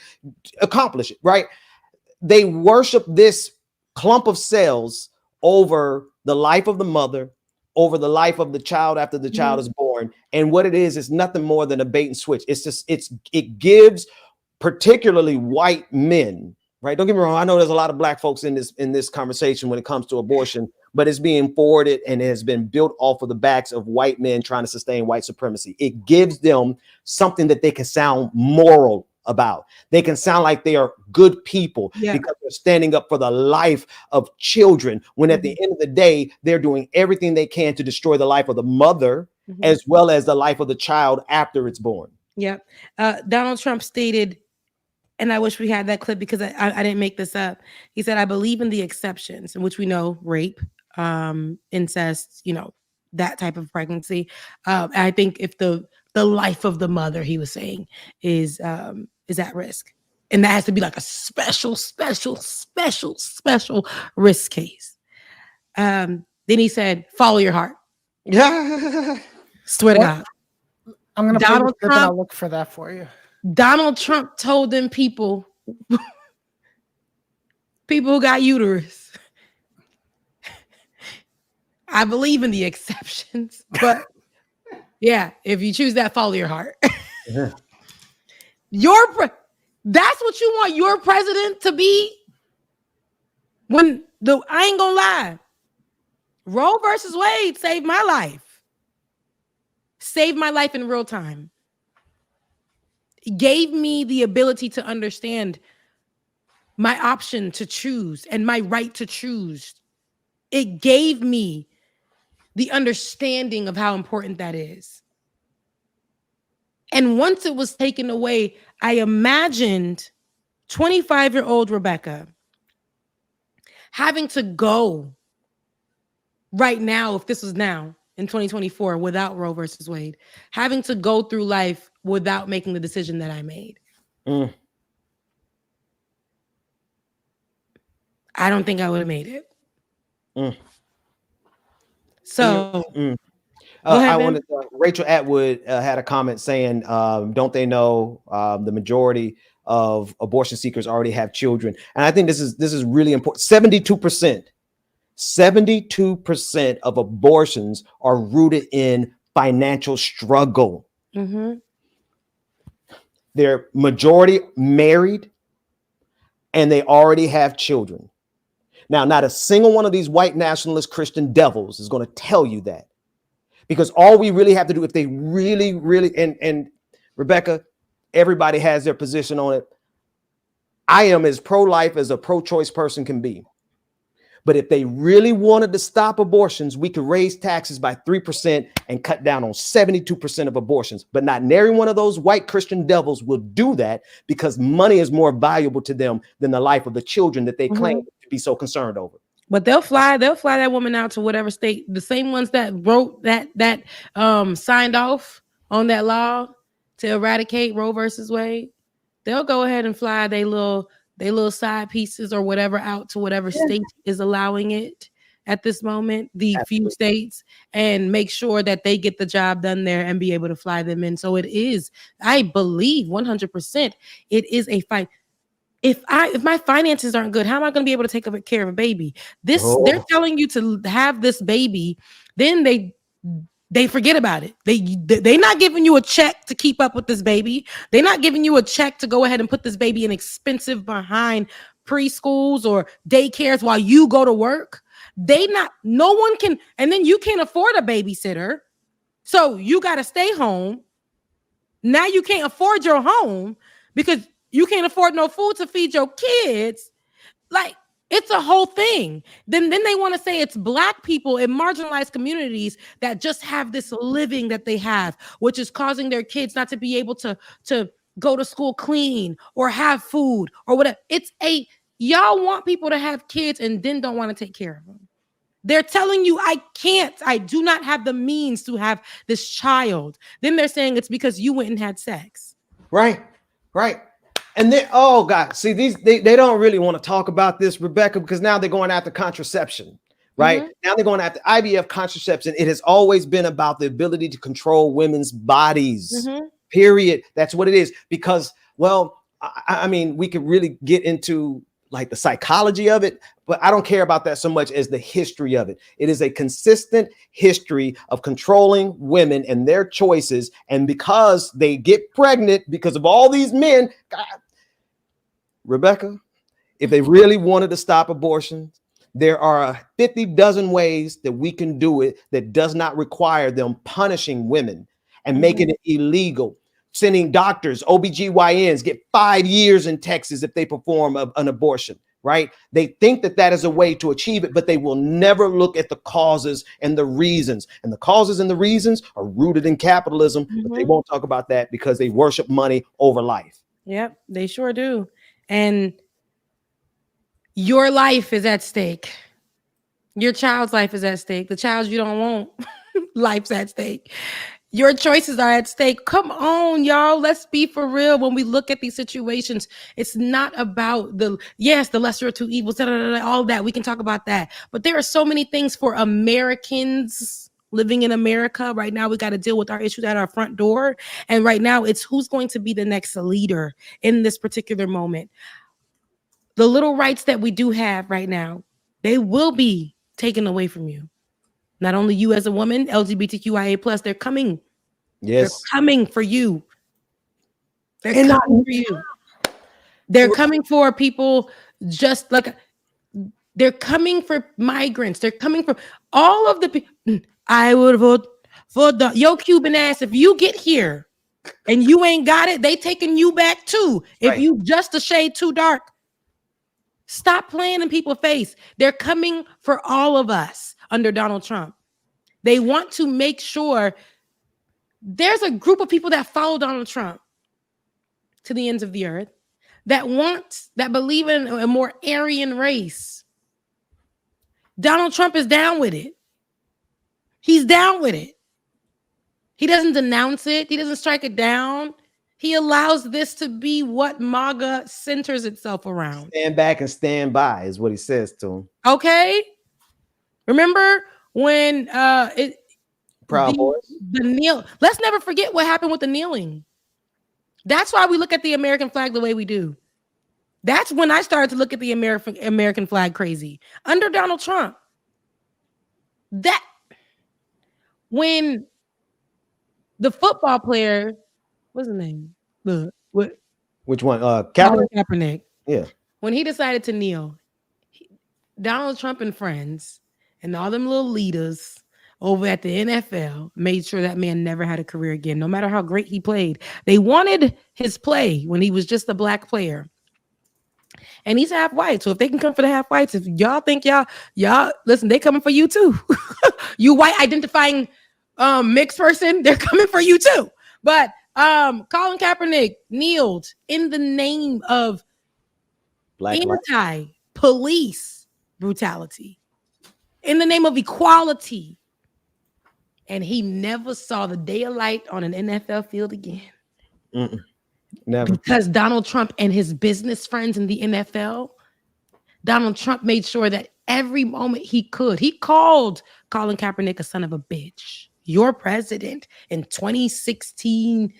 accomplish it. Right? They worship this clump of cells over the life of the mother, over the life of the child after the child is born, and what it is nothing more than a bait and switch. It gives particularly white men, right? Don't get me wrong. I know there's a lot of black folks in this conversation when it comes to abortion, but it's being forwarded and it has been built off of the backs of white men trying to sustain white supremacy. It gives them something that they can sound moral about. They can sound like they are good people because they're standing up for the life of children, when at the end of the day, they're doing everything they can to destroy the life of the mother as well as the life of the child after it's born. Yep. Donald Trump stated, and I wish we had that clip because I didn't make this up. He said, I believe in the exceptions, in which we know rape, incest, that type of pregnancy. I think if the life of the mother, he was saying, is at risk. And that has to be like a special risk case. Then he said, follow your heart. Yeah. Swear to God. I'm going to Donald Trump, I'll look for that for you. Donald Trump told them people who got uterus, I believe in the exceptions, but yeah, if you choose that, follow your heart. Yeah. That's what you want your president to be? I ain't gonna lie. Roe versus Wade saved my life. Saved my life in real time. It gave me the ability to understand my option to choose and my right to choose. It gave me the understanding of how important that is. And once it was taken away, I imagined 25-year-old Rebecca having to go right now, if this was now in 2024, without Roe versus Wade, having to go through life without making the decision that I made. I don't think I would have made it. So I wanted Rachel Atwood had a comment saying, don't they know the majority of abortion seekers already have children? And I think this is really important. 72% of abortions are rooted in financial struggle. They're majority married. and they already have children. Now, not a single one of these white nationalist Christian devils is going to tell you that, because all we really have to do, if they really, and Rebecca, everybody has their position on it. I am as pro-life as a pro-choice person can be. But if they really wanted to stop abortions, we could raise taxes by 3% and cut down on 72% of abortions. But not every one of those white Christian devils will do that, because money is more valuable to them than the life of the children that they claim to be so concerned over. But they'll fly that woman out to whatever state, the same ones that wrote that signed off on that law to eradicate Roe versus Wade. They'll go ahead and fly they little side pieces or whatever out to whatever state is allowing it at this moment, the few states, and make sure that they get the job done there and be able to fly them in. So it is, I believe 100%, it is a fight. If my finances aren't good, how am I going to be able to take care of a baby? They're telling you to have this baby, then they forget about it. They're not giving you a check to keep up with this baby. They're not giving you a check to go ahead and put this baby in expensive behind preschools or daycares while you go to work. No one can, and then you can't afford a babysitter. So you got to stay home. Now you can't afford your home because you can't afford no food to feed your kids. Like, it's a whole thing. Then they want to say it's Black people in marginalized communities that just have this living that they have, which is causing their kids not to be able to go to school clean or have food or whatever. Y'all want people to have kids and then don't want to take care of them. They're telling you, I do not have the means to have this child. Then they're saying it's because you went and had sex. Right. And then, oh God, see, they don't really want to talk about this, Rebecca, because now they're going after contraception, right? Now they're going after IVF contraception. It has always been about the ability to control women's bodies, period. That's what it is. Because, well, I mean, we could really get into like the psychology of it, but I don't care about that so much as the history of it. It is a consistent history of controlling women and their choices. And because they get pregnant because of all these men, God, Rebecca, if they really wanted to stop abortion, there are 50 dozen ways that we can do it that does not require them punishing women and making it illegal. Sending doctors, OBGYNs get 5 years in Texas if they perform an abortion, right? They think that is a way to achieve it, but they will never look at the causes and the reasons. And the causes and the reasons are rooted in capitalism, but they won't talk about that because they worship money over life. Yep, they sure do. And your life is at stake. Your child's life is at stake. The child you don't want, life's at stake. Your choices are at stake. Come on, y'all. Let's be for real. When we look at these situations, it's not about the lesser of two evils, all that. We can talk about that. But there are so many things for Americans living in America. Right now, we got to deal with our issues at our front door. And right now, it's who's going to be the next leader in this particular moment. The little rights that we do have right now, they will be taken away from you. Not only you as a woman, LGBTQIA+, they're coming. Yes. They're coming for you. They're coming for you. They're coming for people just like, they're coming for migrants. They're coming for all of the people. I would vote for your Cuban ass. If you get here and you ain't got it, they taking you back too. If you just a shade too dark, stop playing in people's face. They're coming for all of us under Donald Trump. They want to make sure there's a group of people that follow Donald Trump to the ends of the earth that believe in a more Aryan race. Donald Trump is down with it. He's down with it. He doesn't denounce it. He doesn't strike it down. He allows this to be what MAGA centers itself around. Stand back and stand by is what he says to him. Okay. Remember when Proud Boys? Let's never forget what happened with the kneeling. That's why we look at the American flag the way we do. That's when I started to look at the American flag crazy. Under Donald Trump. That when the football player, what's his name? Which one? Kaepernick. Yeah. when he decided to kneel, Donald Trump and friends and all them little leaders over at the NFL made sure that man never had a career again, no matter how great he played. They wanted his play when he was just a black player. And he's half white. So if they can come for the half whites, if y'all think y'all listen, they coming for you too. You white identifying mixed person, they're coming for you too. But Colin Kaepernick kneeled in the name of anti-police brutality, in the name of equality. And he never saw the day of light on an NFL field again. Never. Because Donald Trump and his business friends in the NFL, Donald Trump made sure that every moment he could, he called Colin Kaepernick a son of a bitch. Your president in 2016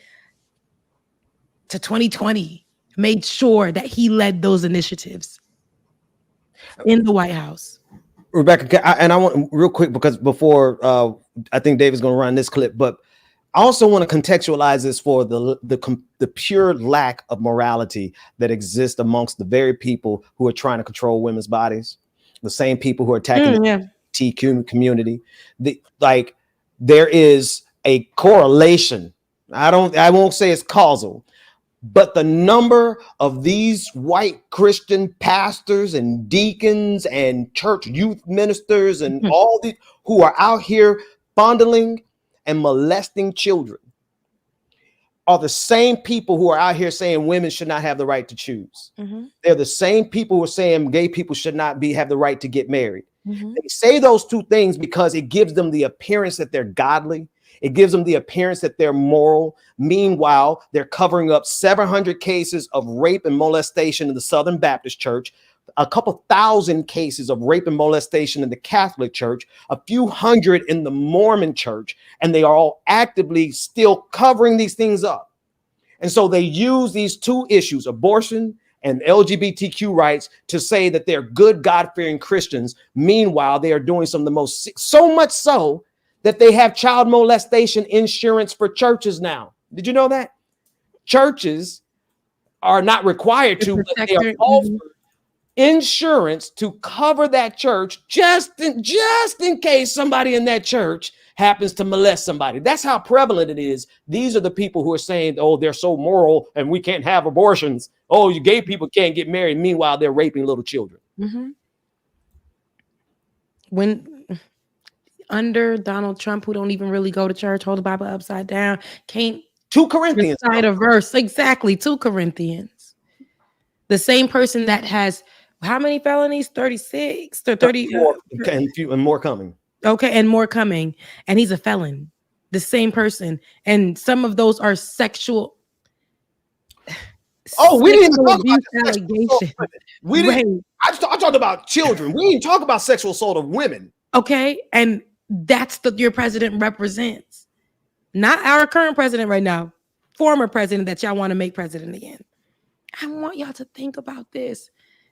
to 2020 made sure that he led those initiatives in the White House. Rebecca, and I want real quick, because before I think David's going to run this clip, but I also want to contextualize this for the pure lack of morality that exists amongst the very people who are trying to control women's bodies, the same people who are attacking the LGBTQ community. There is a correlation. I won't say it's causal, but the number of these white Christian pastors and deacons and church youth ministers and all these who are out here fondling and molesting children are the same people who are out here saying women should not have the right to choose. They're the same people who are saying gay people should not have the right to get married. They say those two things because it gives them the appearance that they're godly. It gives them the appearance that they're moral. Meanwhile, they're covering up 700 cases of rape and molestation in the Southern Baptist Church, a couple thousand cases of rape and molestation in the Catholic Church, a few hundred in the Mormon Church, and they are all actively still covering these things up. And so they use these two issues, abortion and LGBTQ rights, to say that they're good, God-fearing Christians. Meanwhile, they are doing some of the most, so much so that they have child molestation insurance for churches now. Did you know that? Churches are not required to, but they are offered insurance to cover that church just in case somebody in that church happens to molest somebody. That's how prevalent it is. These are the people who are saying, oh, they're so moral and we can't have abortions. Oh, you gay people can't get married. Meanwhile, they're raping little children. When under Donald Trump, who don't even really go to church, hold the Bible upside down, can't 2 Corinthians recite a verse. Exactly, 2 Corinthians. The same person that has how many felonies? 36 or 30 and more coming. Okay, and more coming. And he's a felon. The same person. And some of those are sexual. Oh, we didn't even talk about allegations. We didn't. I talked about children. We didn't talk about sexual assault of women. Okay, and that's what your president represents. Not our current president right now, former president that y'all want to make president again. I want y'all to think about this.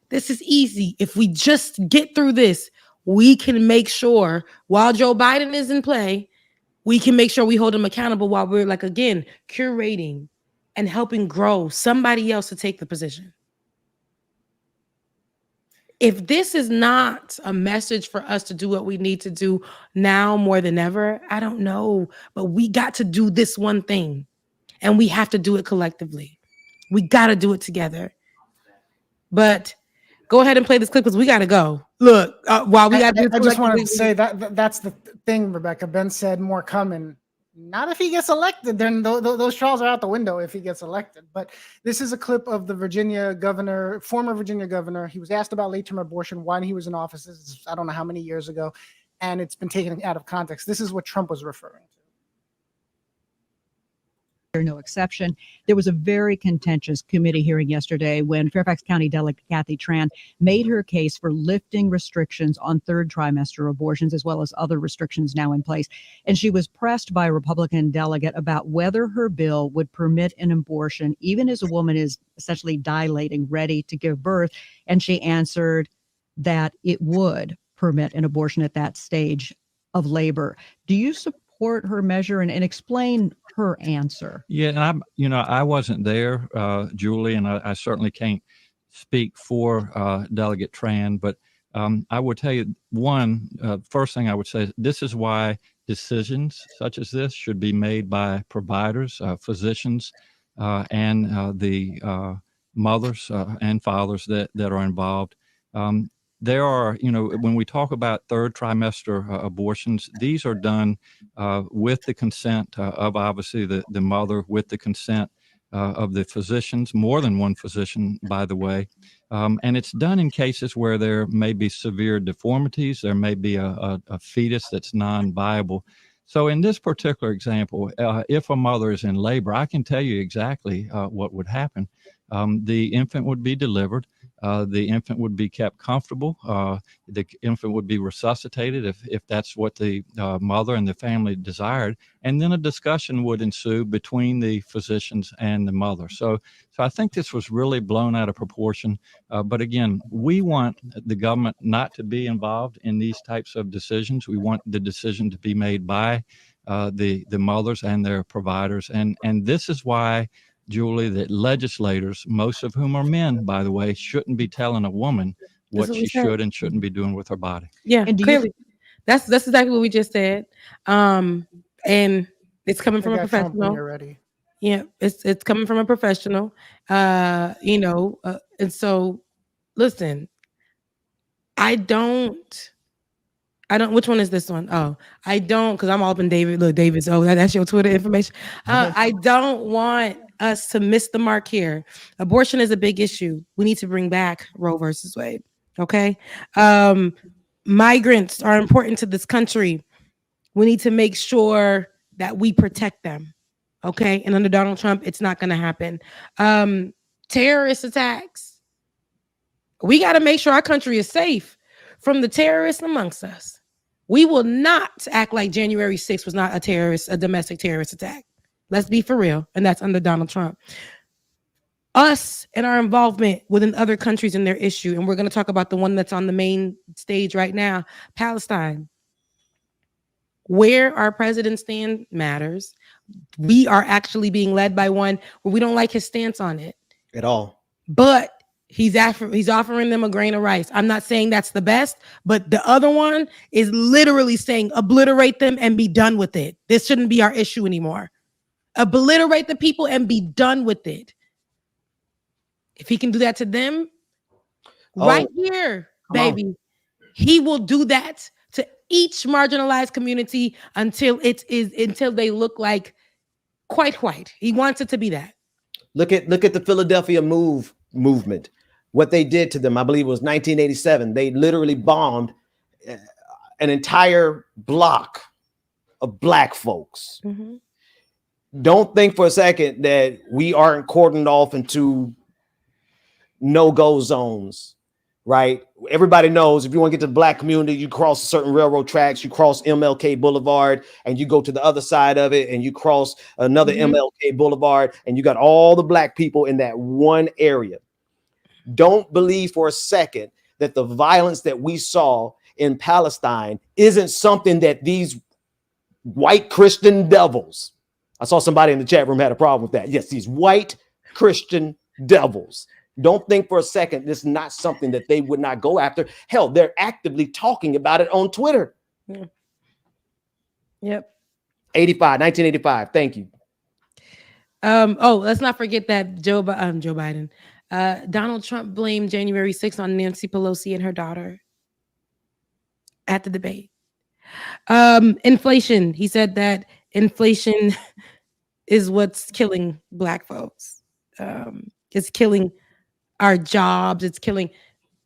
This is easy. If we just get through this, we can make sure while Joe Biden is in play, we can make sure we hold him accountable while we're again, curating and helping grow somebody else to take the position. If this is not a message for us to do what we need to do now more than ever, I don't know, but we got to do this one thing and we have to do it collectively. We got to do it together. But go ahead and play this clip because we got to go. Look, while we got to do I just wanted to say that's the thing, Rebecca. Ben said more coming. Not if he gets elected, then those trials are out the window if he gets elected. But this is a clip of the Virginia governor, former Virginia governor. He was asked about late-term abortion when he was in office. This is, I don't know how many years ago, and it's been taken out of context. This is what Trump was referring to. No exception. There was a very contentious committee hearing yesterday when Fairfax County Delegate Kathy Tran made her case for lifting restrictions on third trimester abortions, as well as other restrictions now in place. And she was pressed by a Republican delegate about whether her bill would permit an abortion, even as a woman is essentially dilating, ready to give birth. And she answered that it would permit an abortion at that stage of labor. Do you support her measure and explain her answer? Yeah, and I wasn't there, Julie, and I certainly can't speak for Delegate Tran, but I would tell you first thing I would say, this is why decisions such as this should be made by providers, physicians, and the mothers and fathers that are involved. There are, when we talk about third trimester abortions, these are done with the consent of obviously the mother, with the consent of the physicians, more than one physician, by the way. And it's done in cases where there may be severe deformities, there may be a fetus that's non-viable. So in this particular example, if a mother is in labor, I can tell you exactly what would happen. The infant would be delivered. The infant would be kept comfortable. The infant would be resuscitated if that's what the mother and the family desired. And then a discussion would ensue between the physicians and the mother. So I think this was really blown out of proportion. But again, we want the government not to be involved in these types of decisions. We want the decision to be made by the mothers and their providers. And this is why, Julie, that legislators, most of whom are men, by the way, shouldn't be telling a woman what she should and shouldn't be doing with her body. Yeah, and clearly, that's exactly what we just said. And it's coming from a professional. You're ready. Yeah, it's coming from a professional. And so, listen, I don't. Which one is this one? Oh, I don't, because I'm all up in David. Look, David's, that's your Twitter information. I don't want us to miss the mark here. Abortion is a big issue. We need to bring back Roe versus Wade. Okay. Migrants are important to this country. We need to make sure that we protect them. Okay. And under Donald Trump, it's not going to happen. Terrorist attacks. We got to make sure our country is safe from the terrorists amongst us. We will not act like January 6th was not a domestic terrorist attack. Let's be for real. And that's under Donald Trump. Us and our involvement within other countries in their issue. And we're going to talk about the one that's on the main stage right now, Palestine. Where our president stands matters. We are actually being led by one where we don't like his stance on it at all. But he's offering them a grain of rice. I'm not saying that's the best, but the other one is literally saying obliterate them and be done with it. This shouldn't be our issue anymore. Obliterate the people and be done with it. If he can do that to them, right here, baby, he will do that to each marginalized community until they look like quite white. He wants it to be that. Look at the Philadelphia movement. What they did to them, I believe it was 1987. They literally bombed an entire block of black folks. Mm-hmm. Don't think for a second that we aren't cordoned off into no-go zones, right? Everybody knows if you want to get to the black community, you cross certain railroad tracks, you cross MLK Boulevard, and you go to the other side of it, and you cross another MLK Boulevard, and you got all the black people in that one area. Don't believe for a second that the violence that we saw in Palestine isn't something that these white Christian devils, I saw somebody in the chat room had a problem with that. Yes, these white Christian devils. Don't think for a second this is not something that they would not go after. Hell, they're actively talking about it on Twitter. Yeah. Yep. 1985. Thank you. Let's not forget that Joe Biden. Donald Trump blamed January 6th on Nancy Pelosi and her daughter at the debate. Inflation. He said that inflation is what's killing black folks. It's killing our jobs. It's killing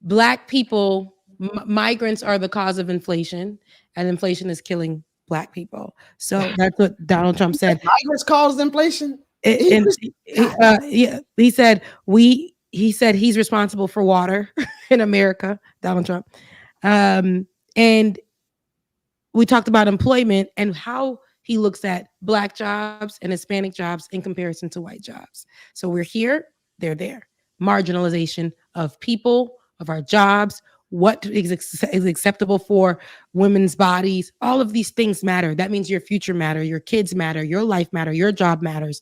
black people. Migrants are the cause of inflation, and inflation is killing black people. So that's what Donald Trump said. Migrants caused inflation. He said he's responsible for water in America, Donald Trump. And we talked about employment and how he looks at black jobs and Hispanic jobs in comparison to white jobs. So we're here, they're there. Marginalization of people, of our jobs, what is acceptable for women's bodies. All of these things matter. That means your future matter, your kids matter, your life matter, your job matters.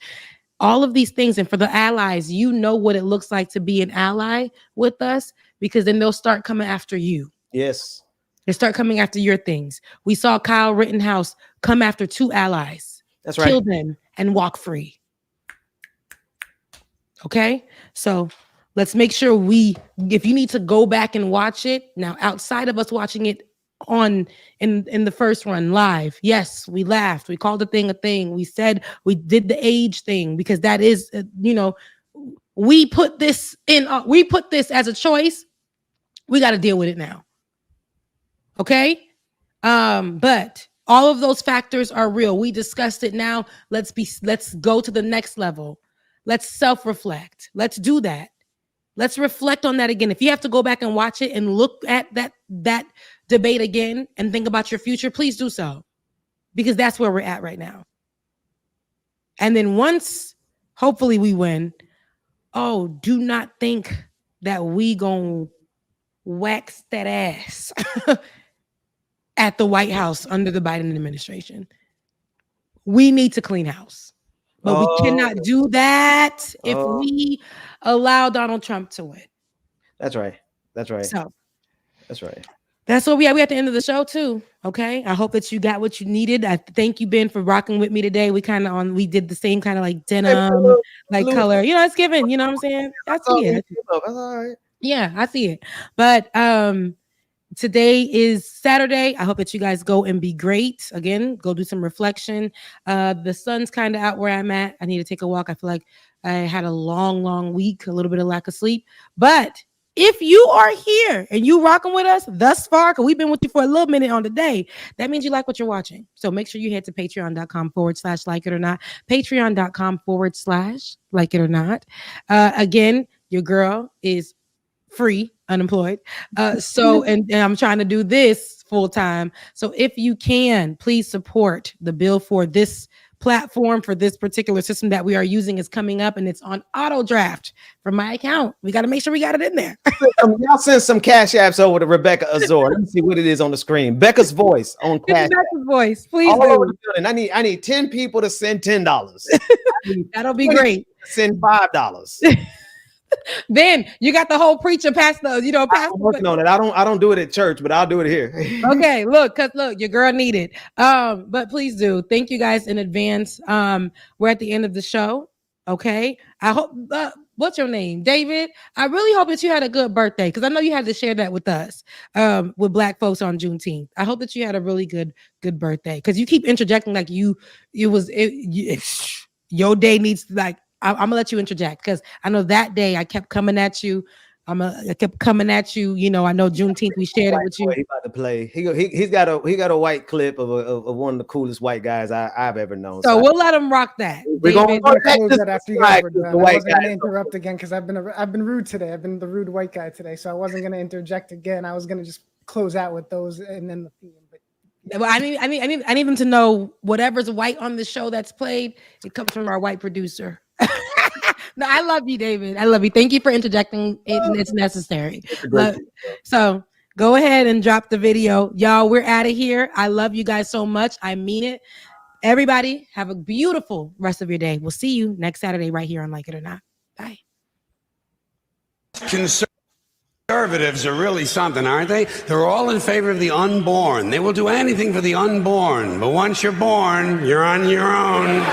all of these things. And for the allies, you know what it looks like to be an ally with us, because then they'll start coming after you. Yes. They start coming after your things. We saw Kyle Rittenhouse come after 2 allies. That's right. Kill them and walk free. Okay? So let's make sure if you need to go back and watch it, now outside of us watching it in the first run live, yes, we laughed. We called the thing a thing. We said we did the age thing because that is, we put this as a choice. We got to deal with it now. Okay? But all of those factors are real. We discussed it now. Let's go to the next level. Let's self-reflect. Let's do that. Let's reflect on that again. If you have to go back and watch it and look at that debate again and think about your future, please do so. Because that's where we're at right now. And then once, hopefully we win, do not think that we gonna wax that ass at the White House under the Biden administration. We need to clean house. But we cannot do that if we allow Donald Trump to win. That's right. That's right. So that's right. That's what we at the end of the show too. Okay. I hope that you got what you needed. I thank you, Ben, for rocking with me today. We did the same kind of like denim, like color. It's given. You know what I'm saying? I see it. That's all right. Yeah, I see it. But today is Saturday. I hope that you guys go and be great. Again, go do some reflection. The sun's kind of out where I'm at. I need to take a walk. I feel like I had a long week, a little bit of lack of sleep. But if you are here and you rocking with us thus far, because we've been with you for a little minute on the day, that means you like what you're watching. So make sure you head to patreon.com/like-it-or-not. Patreon.com/like-it-or-not. Again, your girl is free, unemployed. And I'm trying to do this full time. So if you can, please support the bill for this platform, for this particular system that we are using is coming up, and it's on auto draft from my account. We got to make sure we got it in there. Y'all send some cash apps over to Rebecca Azor. Let me see what it is on the screen. Becca's voice on cash. Becca's voice, please. All over the building. I need 10 people to send $10. That'll be great. Send $5. Ben, you got the whole preacher pastor, I'm working on it. I don't do it at church, but I'll do it here. Okay, look, your girl needed. But please do. Thank you guys in advance. We're at the end of the show. Okay. I hope what's your name? David. I really hope that you had a good birthday, because I know you had to share that with us, with Black folks on Juneteenth. I hope that you had a really good birthday, because you keep interjecting like your day needs to, like, I'm gonna let you interject, because I know that day I kept coming at you. I kept coming at you. I know Juneteenth we shared it with you. He about to play. He's got a white clip of one of the coolest white guys I've ever known. So we'll let him rock that. We're going to close that after you guys were done. I wasn't going to interrupt again, because I've been rude today. I've been the rude white guy today, so I wasn't going to interject again. I was going to just close out with those and then the theme. Well, I need them to know whatever's white on the show that's played, it comes from our white producer. No, I love you, David. I love you. Thank you for interjecting. It's necessary. So go ahead and drop the video. Y'all, we're out of here. I love you guys so much. I mean it. Everybody, have a beautiful rest of your day. We'll see you next Saturday right here on Like It or Not. Bye. Conservatives are really something, aren't they? They're all in favor of the unborn. They will do anything for the unborn. But once you're born, you're on your own.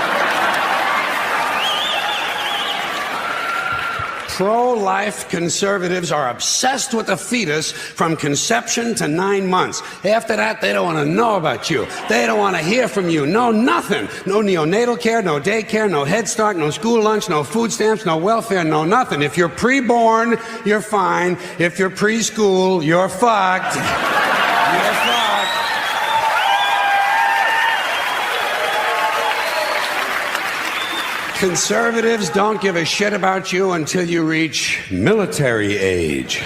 Pro-life conservatives are obsessed with the fetus from conception to 9 months. After that, they don't want to know about you. They don't want to hear from you. No, nothing. No neonatal care, no daycare, no Head Start, no school lunch, no food stamps, no welfare, no nothing. If you're pre-born, you're fine. If you're preschool, you're fucked. You're fucked. Conservatives don't give a shit about you until you reach military age.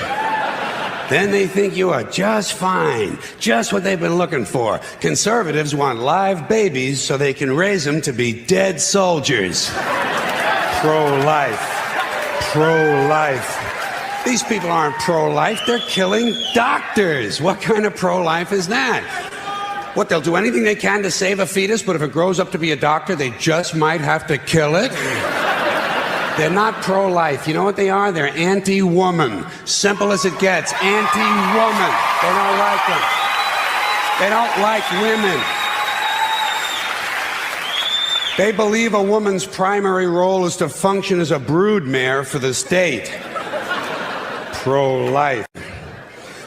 Then they think you are just fine, just what they've been looking for. Conservatives want live babies so they can raise them to be dead soldiers. Pro-life. Pro-life. These people aren't pro-life, they're killing doctors. What kind of pro-life is that? What, they'll do anything they can to save a fetus, but if it grows up to be a doctor, they just might have to kill it? They're not pro-life. You know what they are? They're anti-woman. Simple as it gets. Anti-woman. They don't like them. They don't like women. They believe a woman's primary role is to function as a broodmare for the state. Pro-life.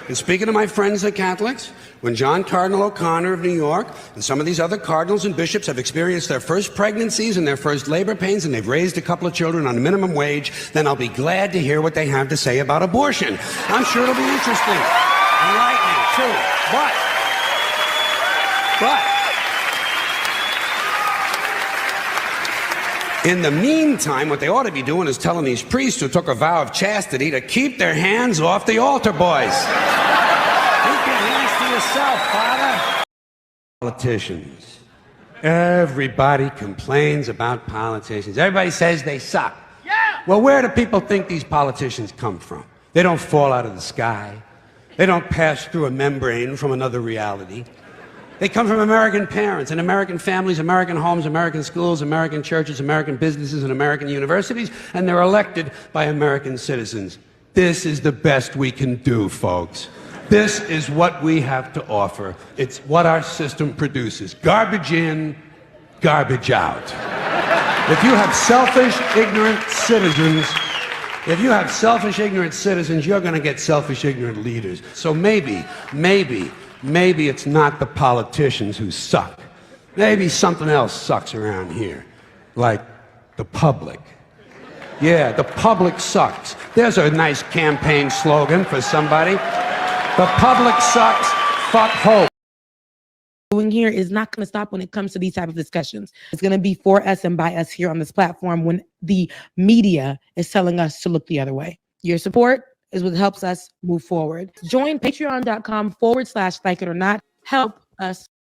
And speaking of my friends, the Catholics, when John Cardinal O'Connor of New York and some of these other cardinals and bishops have experienced their first pregnancies and their first labor pains and they've raised a couple of children on minimum wage, then I'll be glad to hear what they have to say about abortion. I'm sure it'll be interesting. Enlightening, too. But, in the meantime, what they ought to be doing is telling these priests who took a vow of chastity to keep their hands off the altar boys. Keep your hands to yourself, Father. Politicians. Everybody complains about politicians. Everybody says they suck. Yeah. Well, where do people think these politicians come from? They don't fall out of the sky. They don't pass through a membrane from another reality. They come from American parents and American families, American homes, American schools, American churches, American businesses, and American universities, and they're elected by American citizens. This is the best we can do, folks. This is what we have to offer. It's what our system produces. Garbage in, garbage out. If you have selfish, ignorant citizens, you're going to get selfish, ignorant leaders. So maybe it's not the politicians who suck. Maybe something else sucks around here, like the public. Yeah, the public sucks. There's a nice campaign slogan for somebody. The public sucks, fuck hope. Doing here is not going to stop when it comes to these type of discussions. It's going to be for us and by us here on this platform when the media is telling us to look the other way. Your support is what helps us move forward. Join patreon.com/like it or not. Help us